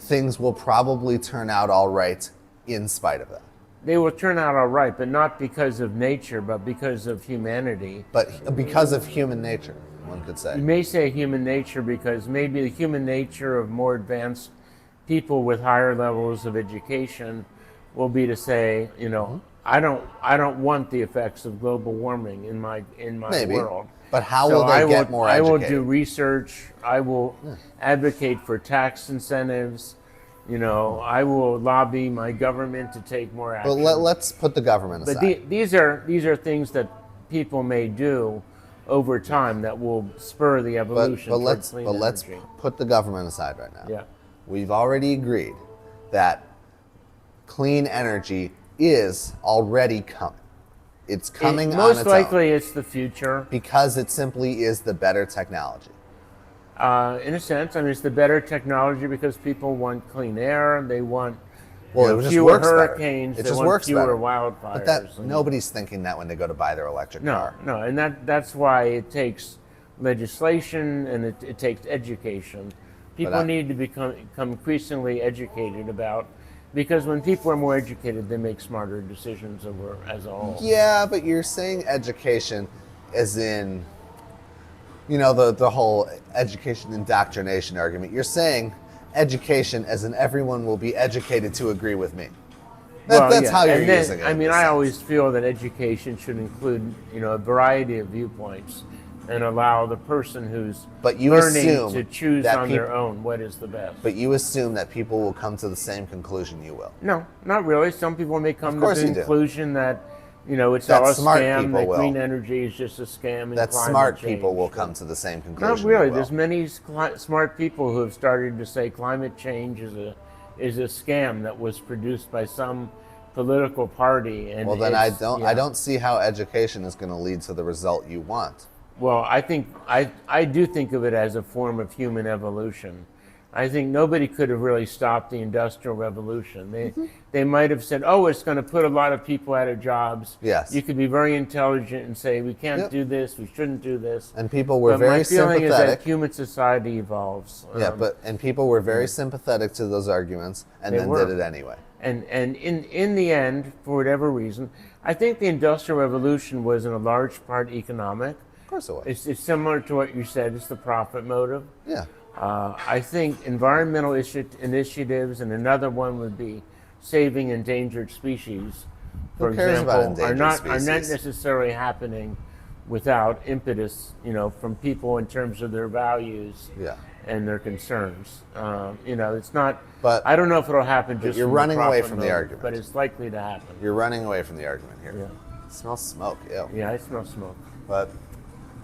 things will probably turn out all right in spite of that. They will turn out all right, but not because of nature, but because of humanity. But because of human nature, one could You say. may say human nature because maybe the human nature of more advanced people with higher levels of education will be to say, I don't want the effects of global warming in my Maybe. world. But how So will they get more I will educated? do research. I will advocate for tax incentives. I will lobby my government to take more action. But let's put the government aside. But these are things that people may do over time that will spur the evolution towards clean let's energy. put the government aside right now. Yeah. We've already agreed that clean energy is already coming. It's coming on Most its likely, own it's the future. because it simply is the better technology. In a sense, I mean, it's the better technology because people want clean air. They want Well, it just fewer works better. hurricanes. It They just want works fewer better. wildfires. But that and- nobody's thinking that when they go to buy their electric No, car. no, and that's why it takes legislation and it takes education. People need to become increasingly educated about, because when people are more educated, they make smarter decisions as a whole. Yeah, but you're saying education as in, the whole education indoctrination argument. You're saying education as in everyone will be educated to agree with me. That's how you're and then, using it. I in mean, a I sense. always feel that education should include, a variety of viewpoints and allow the person who's But you learning assume to choose that on their own what is the best. But you assume that people will come to the same conclusion you will. No, not really. Some people may come to course the you do. conclusion that, it's That all a smart scam, people that will. green energy is just a scam. And That climate smart change. people will come to the same conclusion. Not really. you will. There's many smart people who have started to say climate change is a scam that was produced by some political party. And Well, then I it's- don't see how education is going to lead to the result you want. Well, I do think of it as a form of human evolution. I think nobody could have really stopped the Industrial Revolution. They might have said, "Oh, it's going to put a lot of people out of jobs." Yes. You could be very intelligent and say, "We can't Yep. do this. We shouldn't do this." And people were But very my feeling is sympathetic. that human society evolves. Yeah, and people were very sympathetic to those arguments and They then were. did it anyway. And in the end, for whatever reason, I think the Industrial Revolution was in a large part economic. Of course it was. It's similar to what you said. It's the profit motive. Yeah. I think environmental initiatives, and another one would be saving endangered species, for Who cares about example, are endangered not species? necessarily happening without impetus, from people in terms of their values Yeah. and their concerns. It's not. But- I don't know if it'll happen just. you're from running away profit from the motive, argument. but it's likely to happen. You're running away from the argument here. Yeah. It smells smoke. Ew. Yeah, I smell smoke. But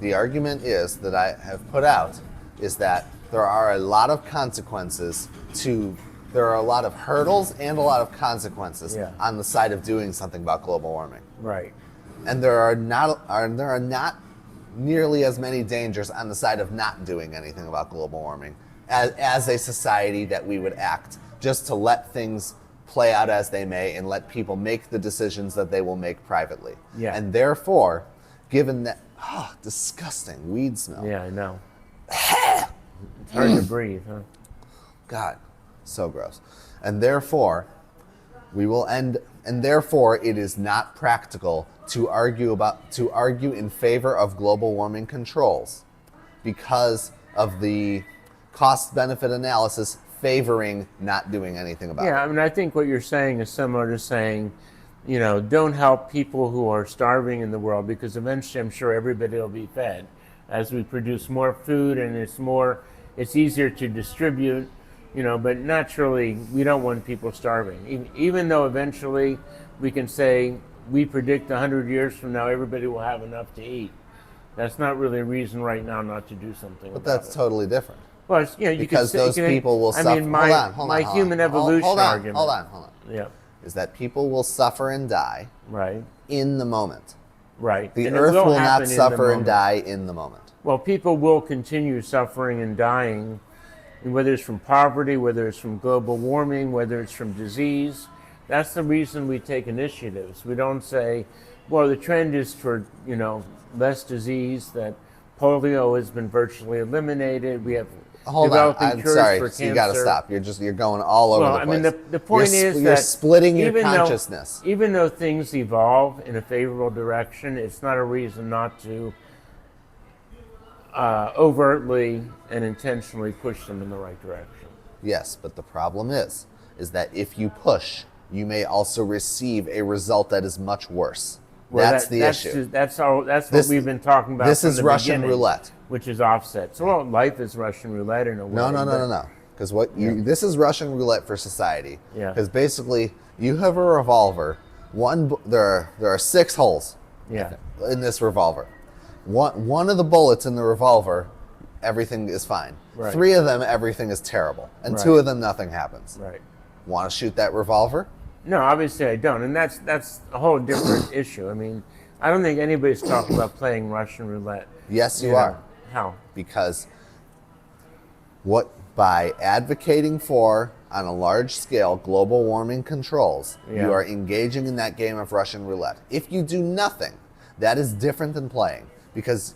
the argument is that I have put out is that there are a lot of consequences there are a lot of hurdles and a lot of consequences Yeah. on the side of doing something about global warming. Right. And there are not nearly as many dangers on the side of not doing anything about global warming as a society that we would act just to let things play out as they may and let people make the decisions that they will make privately. Yeah. And therefore, given that disgusting weed smell. Yeah, I know. It's hard to breathe, huh? God, so gross. And therefore, therefore it is not practical to argue in favor of global warming controls because of the cost benefit analysis favoring not doing anything about Yeah, it. I mean, I think what you're saying is similar to saying, don't help people who are starving in the world, because eventually I'm sure everybody will be fed as we produce more food and it's easier to distribute. But naturally, we don't want people starving. Even though eventually we can say we predict 100 years from now everybody will have enough to eat. That's not really a reason right now not to do something But about that's it. totally different. Well, you Because can those people will suffer. My human evolution argument. Hold on. Yeah. Is that people will suffer and die Right. in the moment. Right. The And it earth will happen not in the suffer and moment. die in the moment. Well, people will continue suffering and dying, whether it's from poverty, whether it's from global warming, whether it's from disease. That's the reason we take initiatives. We don't say, well, the trend is for, less disease, that polio has been virtually eliminated. We have Hold on, developing I'm cures sorry. for So cancer. you got to stop. You're going all over Well, the I place. mean, the point is you're that splitting your even consciousness. Even though things evolve in a favorable direction, it's not a reason not to overtly and intentionally push them in the right direction. Yes, but the problem is that if you push, you may also receive a result that is much worse. Well, That's the issue. That's what we've been talking about. This from is the Russian beginning, roulette. which is offset. So, well, life is Russian roulette in a way. No. Because this is Russian roulette for society. Yeah. Because basically, you have a revolver. There are 6 holes. Yeah. In this revolver. One of the bullets in the revolver, everything is fine. Right. 3 of them, everything is terrible, and Right. 2 of them, nothing happens. Right. Want to shoot that revolver? No, obviously I don't, and that's a whole different issue. I mean, I don't think anybody's talking about playing Russian roulette. Yes, you are. How? Because by advocating for, on a large scale, global warming controls, Yeah. you are engaging in that game of Russian roulette. If you do nothing, that is different than playing, because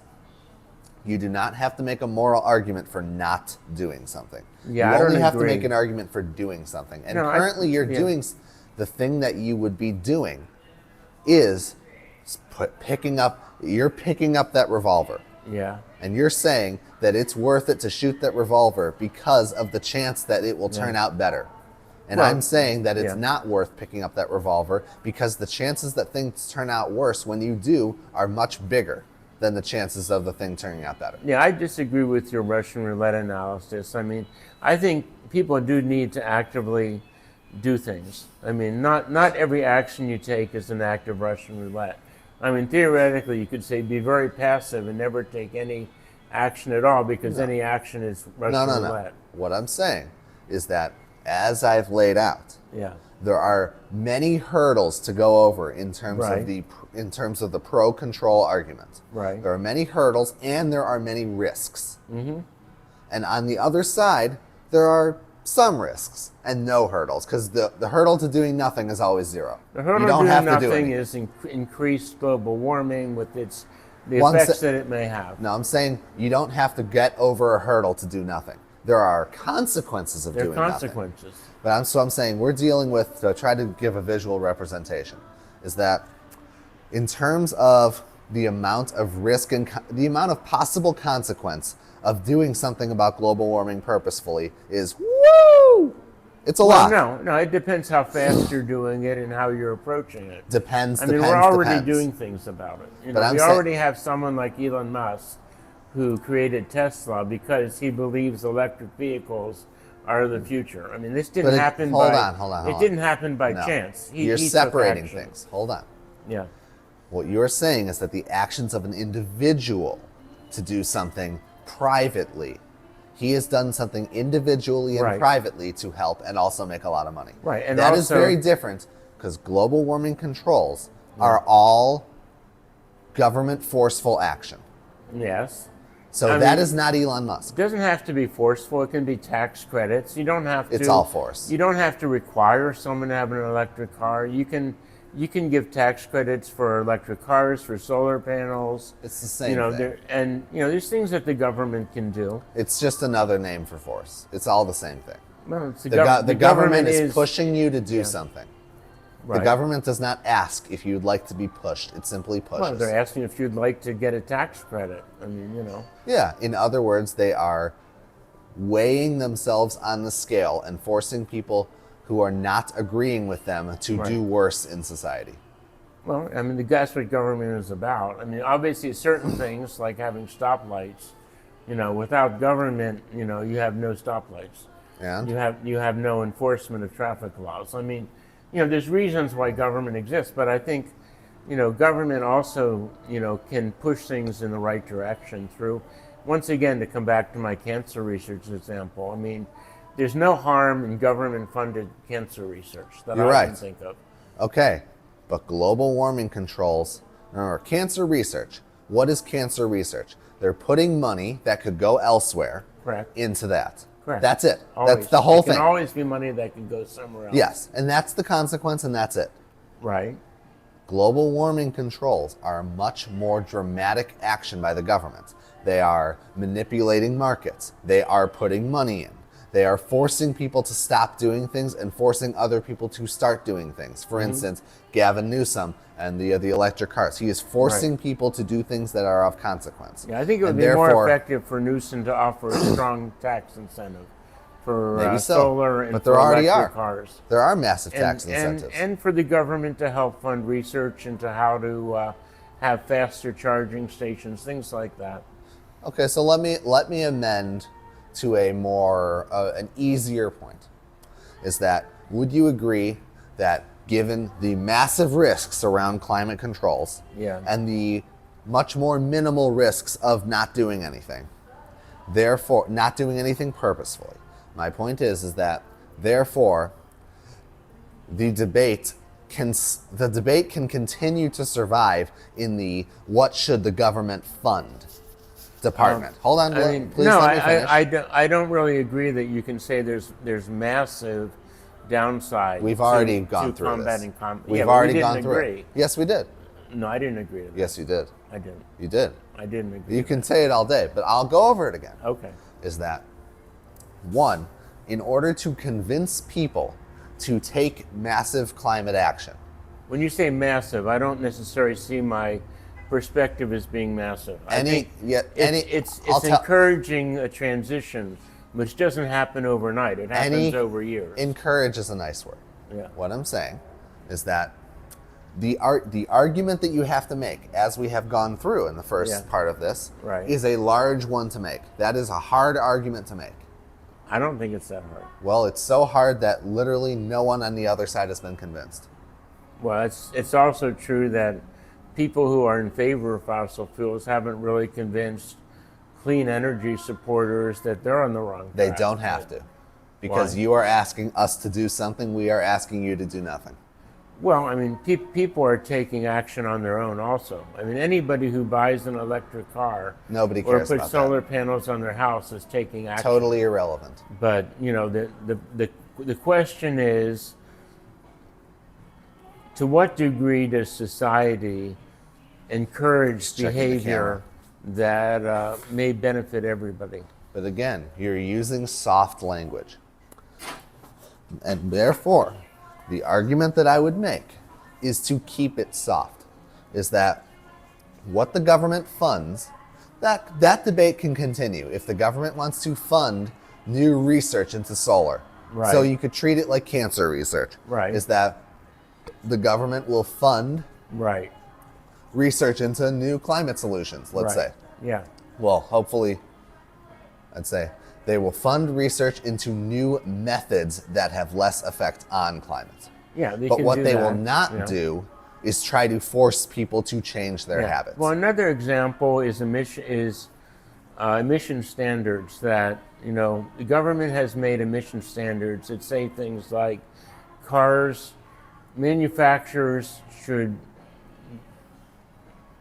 you do not have to make a moral argument for not doing something. Yeah, you I don't only have to agree. make an argument for doing something. And No, currently you're yeah. doing the thing that you would be doing is picking up that revolver. Yeah. And you're saying that it's worth it to shoot that revolver because of the chance that it will turn out better. And Well, I'm saying that it's yeah. not worth picking up that revolver because the chances that things turn out worse when you do are much bigger than the chances of the thing turning out better. Yeah, I disagree with your Russian roulette analysis. I mean, I think people do need to actively do things. I mean, not every action you take is an act of Russian roulette. I mean, theoretically, you could say be very passive and never take any action at all because any action is Russian roulette. What I'm saying is that, as I've laid out, Yeah. there are many hurdles to go over in terms Right. of the pro control argument. Right. There are many hurdles and there are many risks. Mm-hmm. And on the other side, there are some risks and no hurdles, because the hurdle to doing nothing is always 0. The hurdle you don't to have doing to do nothing anything. is increased global warming with the One effects se- that it may have. No, I'm saying you don't have to get over a hurdle to do nothing. There are consequences of There are doing nothing. consequences. But I'm saying we're dealing with, to try to give a visual representation, is that in terms of the amount of risk and the amount of possible consequence of doing something about global warming purposefully is woo! It's a lot. No, it depends how fast you're doing it and how you're approaching it. Depends. I mean, depends, we're already depends. doing things about it. But I'm we saying- already have someone like Elon Musk who created Tesla because he believes electric vehicles are the future. I mean, this didn't happen hold by... on. It didn't happen by No. chance. You're he took separating action. things. Hold on. Yeah. What you're saying is that the actions of an individual to do something privately, he has done something individually and Right. privately to help and also make a lot of money. Right, and that is also- very different, because global warming controls are all government forceful action. Yes. So I that mean- is not Elon Musk. It doesn't have to be forceful. It can be tax credits. You don't have to... It's all force. You don't have to require someone to have an electric car. You can give tax credits for electric cars, for solar panels. It's the same thing. There's things that the government can do. It's just another name for force. It's all the same thing. Well, it's The government is pushing you to do something. Right. The government does not ask if you'd like to be pushed. It simply pushes. Well, they're asking if you'd like to get a tax credit. I mean, Yeah, in other words, they are weighing themselves on the scale and forcing people who are not agreeing with them to do worse in society. Well, I mean, that's what government is about. I mean, obviously, certain things like having stoplights, without government, you have no stoplights. And you have no enforcement of traffic laws. I mean, there's reasons why government exists, but I think, government also, can push things in the right direction through, once again, to come back to my cancer research example. I mean, there's no harm in government-funded cancer research that You're I right. can think of. Okay, but global warming controls, or cancer research. What is cancer research? They're putting money that could go elsewhere Correct. into that. Correct. That's it. Always. That's the whole It can thing. always be money that can go somewhere else. Yes, and that's the consequence, and that's it. Right. Global warming controls are a much more dramatic action by the government. They are manipulating markets. They are putting money in. They are forcing people to stop doing things and forcing other people to start doing things. For instance, Gavin Newsom and the electric cars. He is forcing people to do things that are of consequence. Yeah, I think it would And be more therefore- effective for Newsom to offer a strong tax incentive for Maybe so, solar and but for there already electric are. cars. There are massive tax incentives. And for the government to help fund research into how to have faster charging stations, things like that. Okay, so let me amend to a more an easier point. Is that, would you agree that given the massive risks around climate controls Yeah. and the much more minimal risks of not doing anything, therefore not doing anything purposefully, my point is that therefore the debate can continue to survive in the what should the government fund department. Hold on, please no, let me finish. I don't really agree that you can say there's massive downside. We've already to gone through combating this. com- We've yeah, but already we didn't gone through agree. it. Yes, we did. No, I didn't agree to that. Yes, you did. I didn't. You did. I didn't agree. You to can say it all day, but I'll go over it again. that. Okay. Is that one, in order to convince people to take massive climate action, When you say massive, I don't necessarily see my perspective as being massive. I think it's I'll tell- encouraging a transition, which doesn't happen overnight. It happens over years. encourage is a nice word. Yeah. What I'm saying is that the argument that you have to make, as we have gone through in the first Yeah. part of this, Right. is a large one to make. That is a hard argument to make. I don't think it's that hard. Well, it's so hard that literally no one on the other side has been convinced. Well, it's also true that people who are in favor of fossil fuels haven't really convinced clean energy supporters that they're on the wrong They track. don't have to. Because Why? you are asking us to do something, we are asking you to do nothing. Well, I mean, people are taking action on their own also. I mean, anybody who buys an electric car Nobody or cares puts about solar panels on their house is taking that. action. Totally irrelevant. But, the question is, to what degree does society encourage checking the behavior that may benefit everybody? But again, you're using soft language. And therefore, the argument that I would make is to keep it soft. Is that what the government funds, that debate can continue. If the government wants to fund new research into solar. Right. So you could treat it like cancer research. Right. Is that the government will fund Right. research into new climate solutions, let's Right. say. Yeah. Well, hopefully, I'd say they will fund research into new methods that have less effect on climate. Yeah. They But can what do they that, will not you know. do is try to force people to change their Yeah. habits. Well, another example is emission standards that, the government has made emission standards that say things like manufacturers should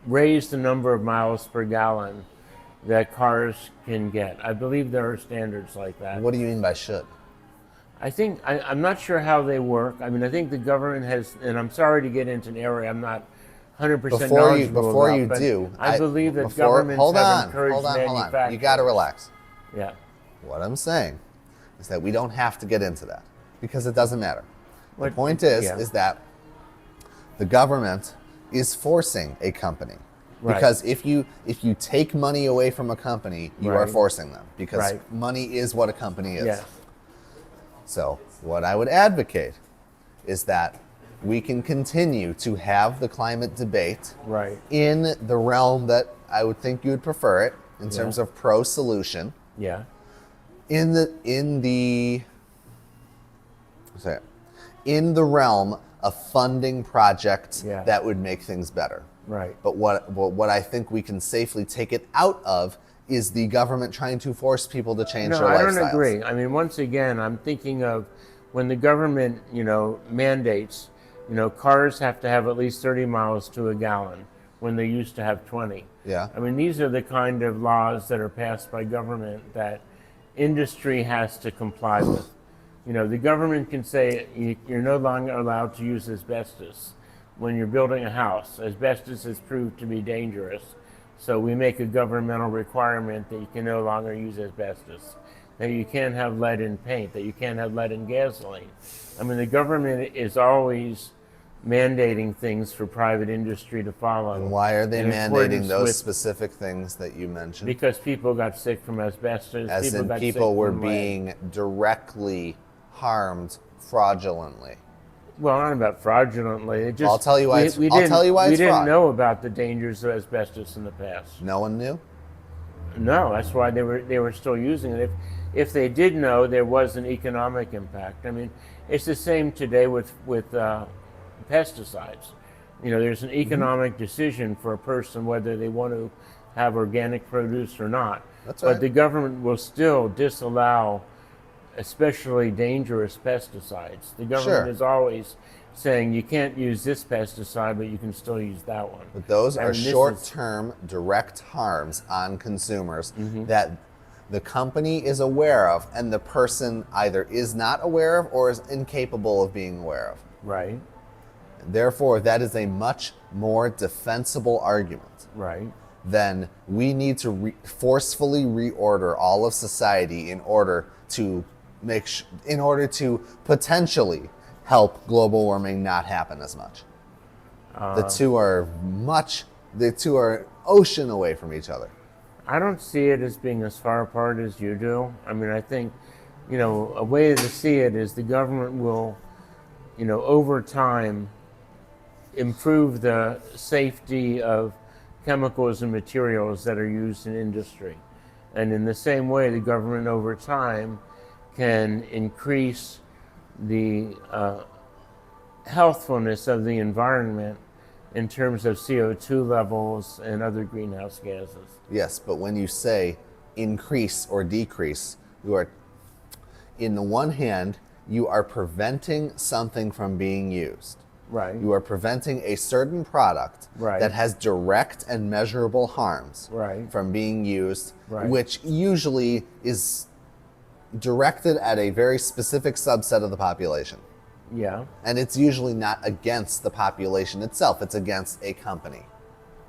raise the number of miles per gallon that cars can get. I believe there are standards like that. What do you mean by should? I think, I'm not sure how they work. I mean, I think the government has, and I'm sorry to get into an area I'm not 100% knowledgeable Before about, you but do, I believe that before- governments hold have on, encouraged hold on. manufacturers. You got to relax. Yeah. What I'm saying is that we don't have to get into that because it doesn't matter. The What- point is yeah. that the government is forcing a company. Right. Because if you take money away from a company, you are Right. forcing them. Because Right. money is what a company is. Yeah. So what I would advocate is that we can continue to have the climate debate Right. in the realm that I would think you would prefer it in terms of pro-solution. Yeah. in the sorry, in the realm of funding projects Yeah. that would make things better. Right. But what I think we can safely take it out of is the government trying to force people to change No, their I lifestyles. don't agree. I mean, once again, I'm thinking of when the government, mandates, cars have to have at least 30 miles to a gallon when they used to have 20. Yeah. I mean, these are the kind of laws that are passed by government that industry has to comply with. The government can say you're no longer allowed to use asbestos when you're building a house. Asbestos has proved to be dangerous. So we make a governmental requirement that you can no longer use asbestos, that you can't have lead in paint, that you can't have lead in gasoline. I mean, the government is always mandating things for private industry to follow. And why are they in mandating accordance those with- specific things that you mentioned? Because people got sick from asbestos. As in got people sick were from lead. being directly harmed fraudulently. Well, not about fraudulently. It just, I'll tell you why it's- we I'll didn't- tell you why we it's didn't fraud. know about the dangers of asbestos in the past. No one knew? No, that's why they were still using it. If they did know, there was an economic impact. I mean, it's the same today with pesticides. There's an economic decision for a person whether they want to have organic produce or not. That's right. But the government will still disallow especially dangerous pesticides. The government Sure. is always saying you can't use this pesticide, but you can still use that one. But those I are mean, this is- short-term direct harms on consumers Mm-hmm. that the company is aware of and the person either is not aware of or is incapable of being aware of. Right, Therefore, that is a much more defensible argument right. than we need to forcefully reorder all of society in order to potentially help global warming not happen as much. The two are ocean away from each other. I don't see it as being as far apart as you do. I mean, I think, a way to see it is the government will, over time, improve the safety of chemicals and materials that are used in industry. And in the same way, the government over time can increase the healthfulness of the environment in terms of CO2 levels and other greenhouse gases. Yes, but when you say increase or decrease, in the one hand, you are preventing something from being used. Right. You are preventing a certain product Right. that has direct and measurable harms Right. from being used, Right. which usually is directed at a very specific subset of the population. Yeah. And it's usually not against the population itself, it's against a company.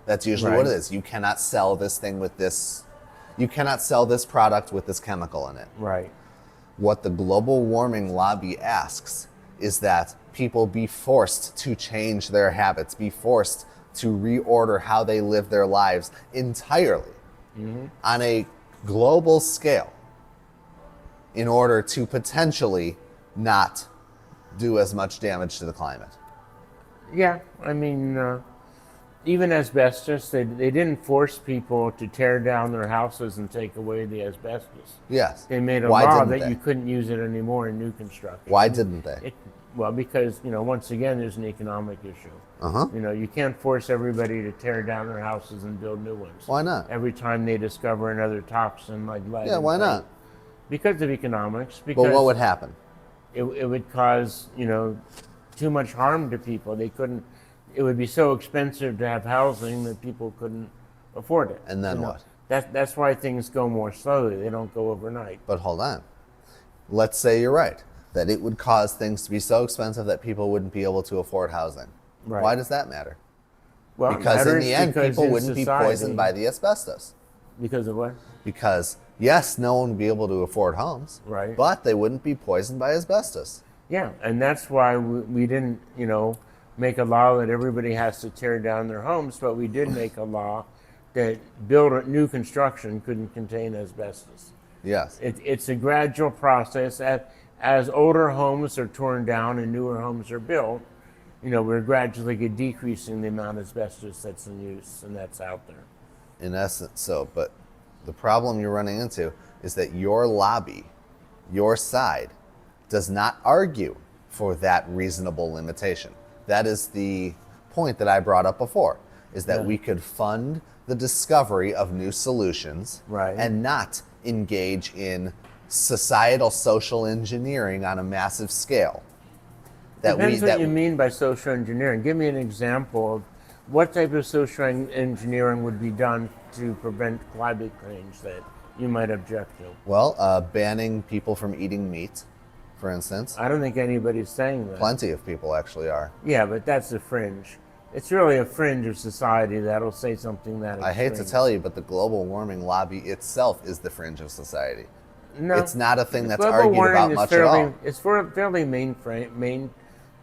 That's usually what it Right. is. You cannot sell this thing with this, you cannot sell this product with this chemical in it. Right. What the global warming lobby asks is that people be forced to change their habits, be forced to reorder how they live their lives entirely on a global scale in order to potentially not do as much damage to the climate. Yeah. I mean, even asbestos, they didn't force people to tear down their houses and take away the asbestos. Yes. They made a Why law didn't that they? you couldn't use it anymore in new construction. Why didn't they? Well, because, once again, there's an economic issue. Uh-huh. You can't force everybody to tear down their houses and build new ones. Why not? Every time they discover another toxin like lead. Yeah, in why paint. not? Because of economics. Because But what would happen? it would cause, too much harm to people. They couldn't, it would be so expensive to have housing that people couldn't afford it. And then what? That's why things go more slowly. They don't go overnight. But hold on. Let's say you're right, that it would cause things to be so expensive that people wouldn't be able to afford housing. Right. Why does that matter? Well, it Because in matters the end, because people in wouldn't be society- poisoned by the asbestos. Because of what? Because, yes, no one would be able to afford homes, Right. but they wouldn't be poisoned by asbestos. Yeah, and that's why we didn't, make a law that everybody has to tear down their homes, but we did make a law that new construction couldn't contain asbestos. Yes. It's a gradual process. As older homes are torn down and newer homes are built, we're gradually decreasing the amount of asbestos that's in use and that's out there. In essence, so. But the problem you're running into is that your lobby, your side, does not argue for that reasonable limitation. That is the point that I brought up before, is that Yeah. we could fund the discovery of new solutions Right. and not engage in societal social engineering on a massive scale. Depends what you mean by social engineering. Give me an example of what type of social engineering would be done to prevent climate change that you might object to. Well, banning people from eating meat, for instance. I don't think anybody's saying that. Plenty of people actually are. Yeah, but that's the fringe. It's really a fringe of society that'll say something that I hate to extreme. tell you, but the global warming lobby itself is the fringe of society. No, It's not a thing that's global argued warming about is much fairly, at all. It's fairly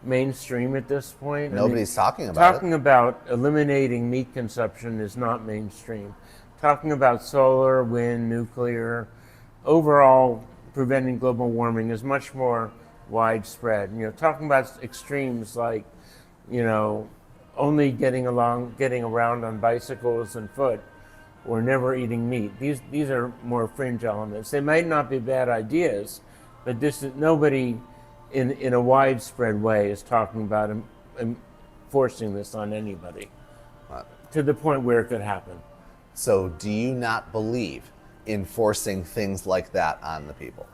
mainstream at this point. Nobody's talking about Talking about eliminating meat consumption is not mainstream. Talking about solar, wind, nuclear, overall preventing global warming is much more widespread. Talking about extremes like, only getting around on bicycles and foot, or never eating meat. These are more fringe elements. They might not be bad ideas, but nobody in a widespread way is talking about forcing this on anybody to the point where it could happen. So do you not believe in forcing things like that on the people?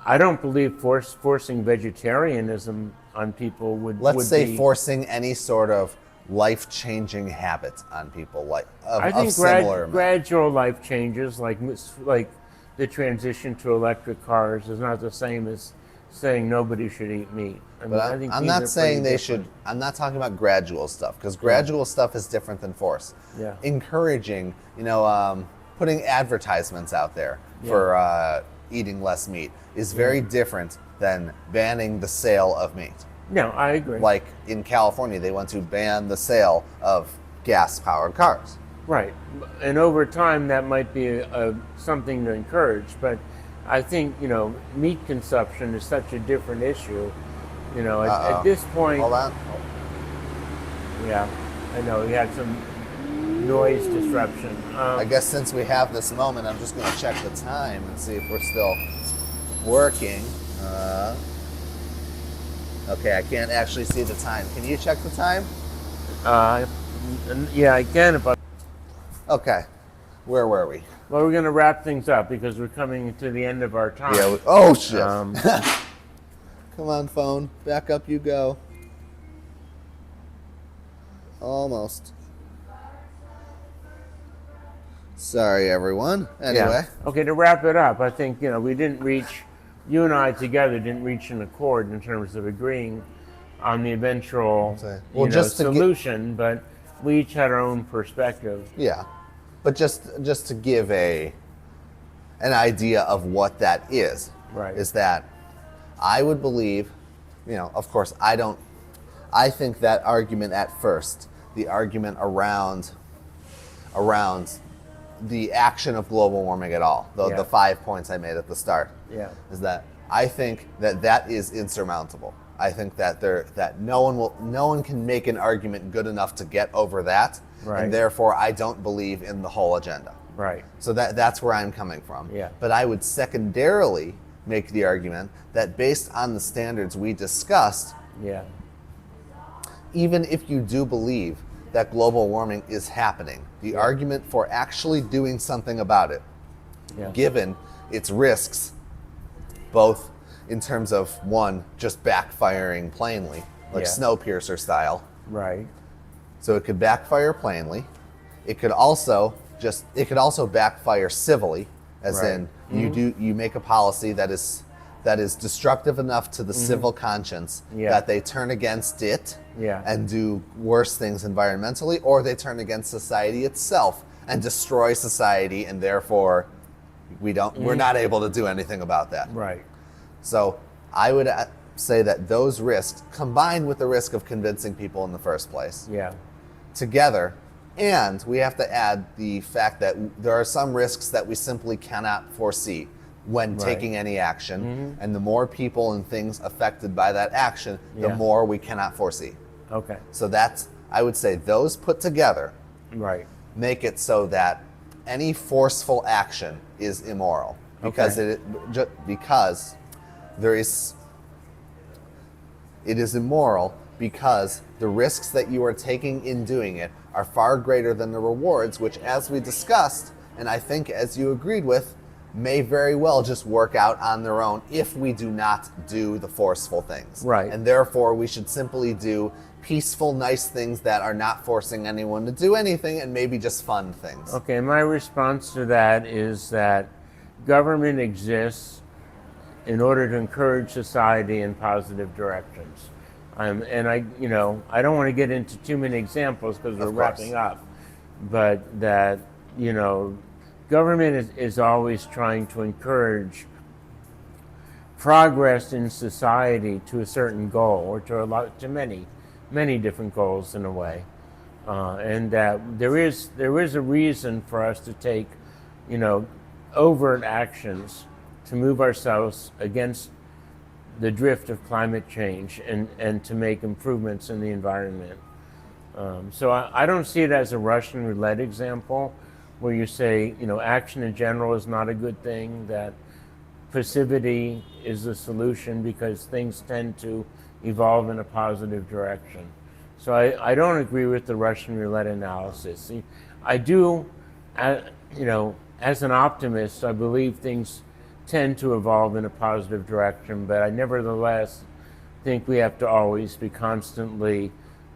I don't believe forcing vegetarianism on people would. Let's say be, forcing any sort of life-changing habit on people, like I of think similar amount. gradual life changes, like the transition to electric cars, is not the same as saying nobody should eat meat. But I think I'm these are not saying pretty they different. should. I'm not talking about gradual stuff, because gradual stuff is different than force. Yeah. Encouraging, putting advertisements out there for eating less meat is very different than banning the sale of meat. No, I agree. Like in California, they want to ban the sale of gas-powered cars. Right, and over time that might be something to encourage, but I think meat consumption is such a different issue. At this point, Hold on. yeah, I know we had some noise disruption. I guess since we have this moment, I'm just going to check the time and see if we're still working. Okay, I can't actually see the time. Can you check the time? Yeah, I can. Okay, where were we? Well, we're going to wrap things up because we're coming to the end of our time. Yeah. Oh shit! Um, Come on, phone. Back up you go. Almost. Sorry, everyone. Anyway. Yeah. Okay, to wrap it up, I think we didn't reach. You and I together didn't reach an accord in terms of agreeing on the eventual solution, but we each had our own perspective. Yeah, but just to give an idea of what that is, Right. is that I would believe, of course I think that argument at first, the argument around the action of global warming at all, the 5 points I made at the start, is that I think that is insurmountable. I think that no one can make an argument good enough to get over that, Right. and therefore I don't believe in the whole agenda. Right. So that's where I'm coming from. Yeah. But I would secondarily make the argument that based on the standards we discussed, Yeah. even if you do believe that global warming is happening, the argument for actually doing something about it, Yeah. given its risks, both in terms of one, just backfiring plainly, like Yeah. Snowpiercer style. Right. So it could backfire plainly. It could also backfire civilly, as Right. in you make a policy that is destructive enough to the civil conscience that they turn against it and do worse things environmentally, or they turn against society itself and destroy society, and therefore we're not able to do anything about that. Right. So I would say that those risks, combined with the risk of convincing people in the first place, Yeah. together, and we have to add the fact that there are some risks that we simply cannot foresee when taking any action, and the more people and things affected by that action, the more we cannot foresee. Okay. So I would say those put together Right. make it so that any forceful action is immoral. because Okay. because there is it is immoral because the risks that you are taking in doing it are far greater than the rewards, which, as we discussed, and I think as you agreed with, may very well just work out on their own if we do not do the forceful things. Right. And therefore, we should simply do peaceful, nice things that are not forcing anyone to do anything, and maybe just fun things. Okay, my response to that is that government exists in order to encourage society in positive directions. And I don't want to get into too many examples because we're Of course. wrapping up, but that, government is always trying to encourage progress in society to a certain goal, or to many different goals in a way, and that there is a reason for us to take, overt actions to move ourselves against the drift of climate change and to make improvements in the environment. So I don't see it as a Russian roulette example where you say, action in general is not a good thing, that passivity is the solution because things tend to evolve in a positive direction. So I don't agree with the Russian roulette analysis. I do, as an optimist, I believe things tend to evolve in a positive direction, but I nevertheless think we have to always be constantly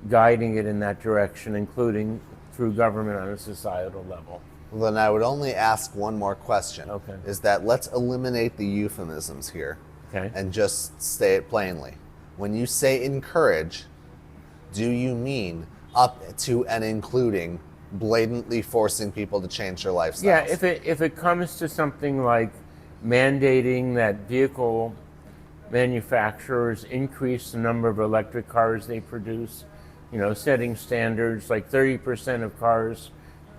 guiding it in that direction, including through government on a societal level. Well, then I would only ask one more question. Okay. Is that let's eliminate the euphemisms here Okay. and just say it plainly. When you say encourage, do you mean up to and including blatantly forcing people to change their lifestyles? Yeah, if it comes to something like mandating that vehicle manufacturers increase the number of electric cars they produce, setting standards like 30% of cars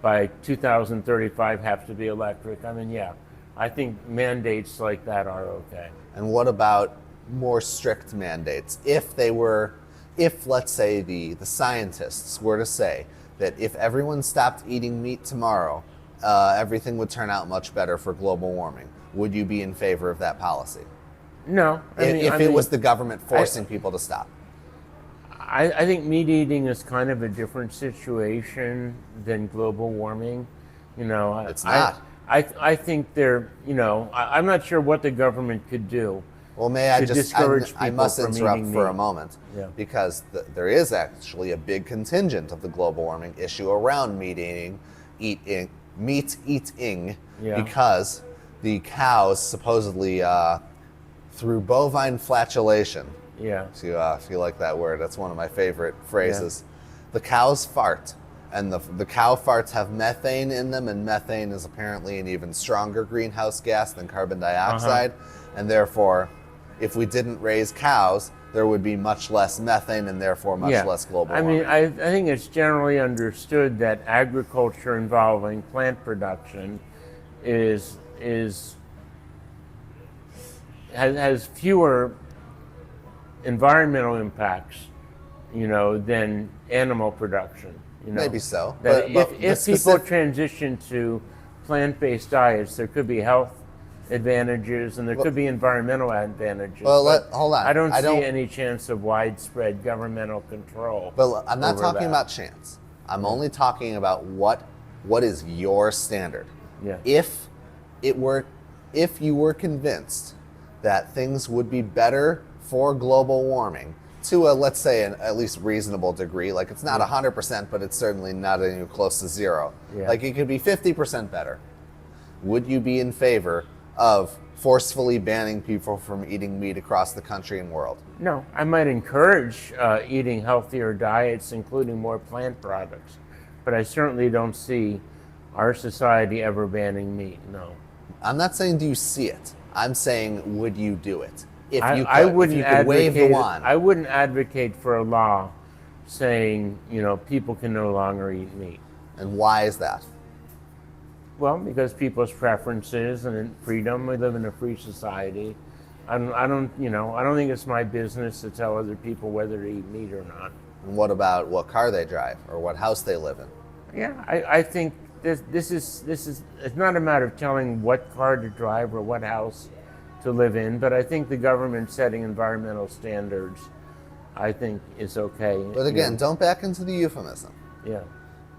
by 2035 have to be electric. I think mandates like that are okay. And what about more strict mandates? If let's say the scientists were to say that if everyone stopped eating meat tomorrow, everything would turn out much better for global warming, would you be in favor of that policy? No. If it was the government forcing people to stop? I think meat eating is kind of a different situation than global warming. It's not. I think I'm not sure what the government could do. Well, may I to just, discourage I people must from interrupt eating for a meat. moment, Yeah. because there is actually a big contingent of the global warming issue around meat eating, Yeah. because the cows supposedly, through bovine flatulation, Yeah. if you like that word, that's one of my favorite phrases, the cows fart, and the cow farts have methane in them, and methane is apparently an even stronger greenhouse gas than carbon dioxide, and therefore, if we didn't raise cows, there would be much less methane and therefore much less global warming. I think it's generally understood that agriculture involving plant production has fewer environmental impacts, than animal production. Maybe so, That but if people transition to plant-based diets, there could be health advantages and there could be environmental advantages. Well, but hold on. I don't I see don't- any chance of widespread governmental control. But I'm not over talking that. about chance. I'm only talking about what is your standard. Yeah. If you were convinced that things would be better for global warming to a, let's say, an at least reasonable degree, like it's not 100%, but it's certainly not anywhere close to zero. Yeah. Like it could be 50% better. Would you be in favor of forcefully banning people from eating meat across the country and world? No, I might encourage eating healthier diets, including more plant products, but I certainly don't see our society ever banning meat. No. I'm not saying do you see it. I'm saying would you do it? If you could, I wouldn't if you could wave the advocate. wand. I wouldn't advocate for a law saying people can no longer eat meat. And why is that? Well, because people's preferences and freedom. We live in a free society. I don't think it's my business to tell other people whether to eat meat or not. And what about what car they drive or what house they live in? Yeah, I think this is it's not a matter of telling what car to drive or what house to live in, but I think the government setting environmental standards, I think, is okay. But again, don't back into the euphemism. Yeah.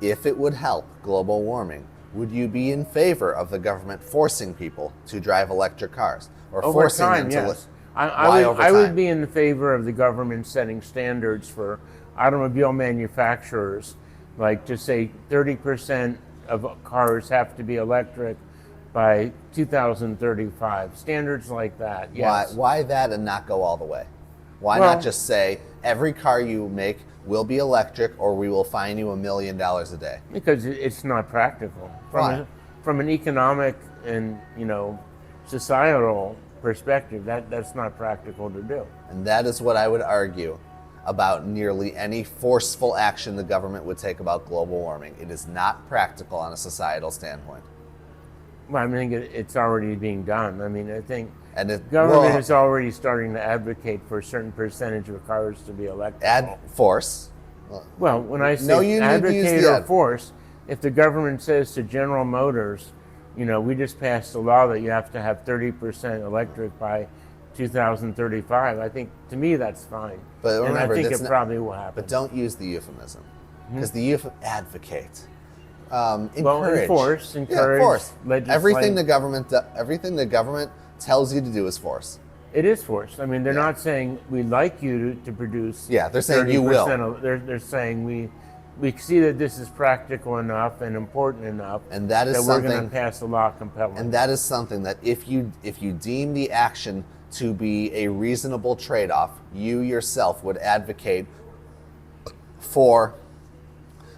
If it would help global warming, would you be in favor of the government forcing people to drive electric cars or Over forcing time, them to? yes. Over I would time? be in favor of the government setting standards for automobile manufacturers, like to say 30% of cars have to be electric by 2035. Standards like that. Yes. Why that and not go all the way? Why Well- not just say every car you make will be electric, or we will fine you $1 million a day? Because it's not practical. Why? From an economic and societal perspective, that's not practical to do. And that is what I would argue about nearly any forceful action the government would take about global warming. It is not practical on a societal standpoint. Well, I think it's already being done. I mean, I think And government is already starting to advocate for a certain percentage of cars to be electrical. add force. Well, when I No, say you need to use advocate the or ad. force, if the government says to General Motors, we just passed a law that you have to have 30% electric by 2035, I think, to me, that's fine. But and remember, I think that's it not- probably will happen. But don't use the euphemism, because the advocate. Well, Encourage. enforce, Yeah, encourage, force. legislate. Everything the government tells you to do is force. It is forced. I mean, they're not saying we'd like you to produce. Yeah, they're saying you will. 30% they're saying we see that this is practical enough and important enough, And that is we're going something- to pass a law compelling. And that is something that if you deem the action to be a reasonable trade-off, you yourself would advocate for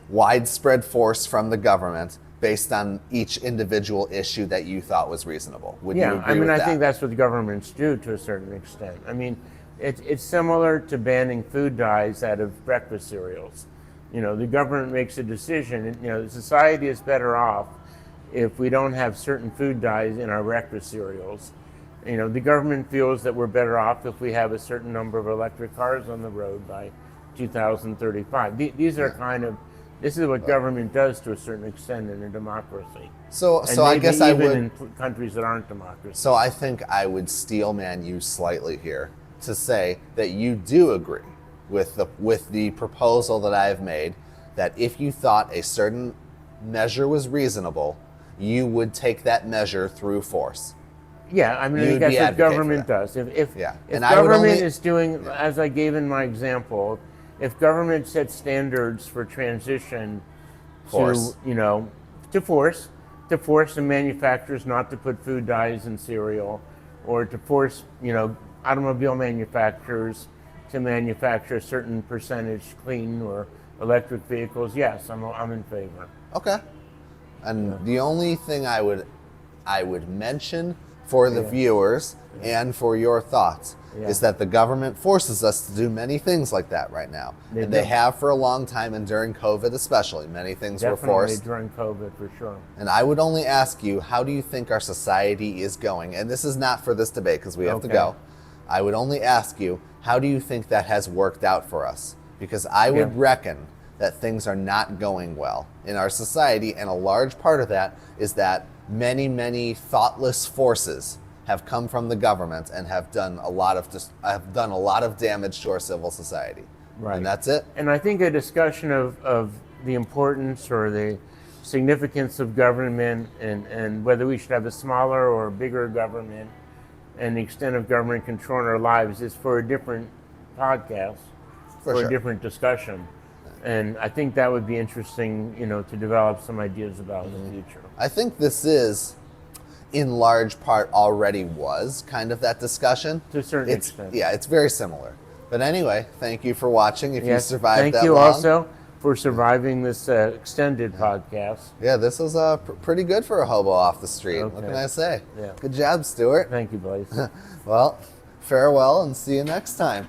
widespread force from the government based on each individual issue that you thought was reasonable. Would you agree I mean, with I that? think that's what governments do to a certain extent. I mean, it's similar to banning food dyes out of breakfast cereals. The government makes a decision, and society is better off if we don't have certain food dyes in our breakfast cereals. The government feels that we're better off if we have a certain number of electric cars on the road by 2035. These are this is what government does to a certain extent in a democracy. So And I maybe guess I even would. in countries that aren't democracies. So I think I would steelman you slightly here to say that you do agree with the proposal that I have made, that if you thought a certain measure was reasonable, you would take that measure through force. Yeah, I mean, I You'd think that's be what advocate for government that. does. If Yeah. if And I would government only- is doing, as I gave in my example, if government sets standards for transition Force. to force the manufacturers not to put food dyes in cereal, or to force automobile manufacturers to manufacture a certain percentage clean or electric vehicles, yes, I'm in favor. Okay. And the only thing I would mention for the viewers and for your thoughts is that the government forces us to do many things like that right now. They They do. have for a long time, and during COVID especially, many things were Definitely forced. during COVID, for sure. And I would only ask you, how do you think our society is going? And this is not for this debate because we have to Okay. go. I would only ask you, how do you think that has worked out for us? Because I would Yeah. reckon that things are not going well in our society, and a large part of that is that many, many thoughtless forces have come from the government and have done a lot of damage to our civil society. Right. And that's it. And I think a discussion of the importance or the significance of government and whether we should have a smaller or bigger government and the extent of government control in our lives is for a different podcast, for sure. a different discussion. And I think that would be interesting, to develop some ideas about in the future. I think this is, in large part, already was kind of that discussion. To a certain extent. Yeah, it's very similar. But anyway, thank you for watching. If you Yes, survived thank that you long. also for surviving this extended podcast. Yeah, this was pretty good for a hobo off the street. What Okay. can I say? Yeah. Good job, Stuart. Thank you, Blaze. Well, farewell and see you next time.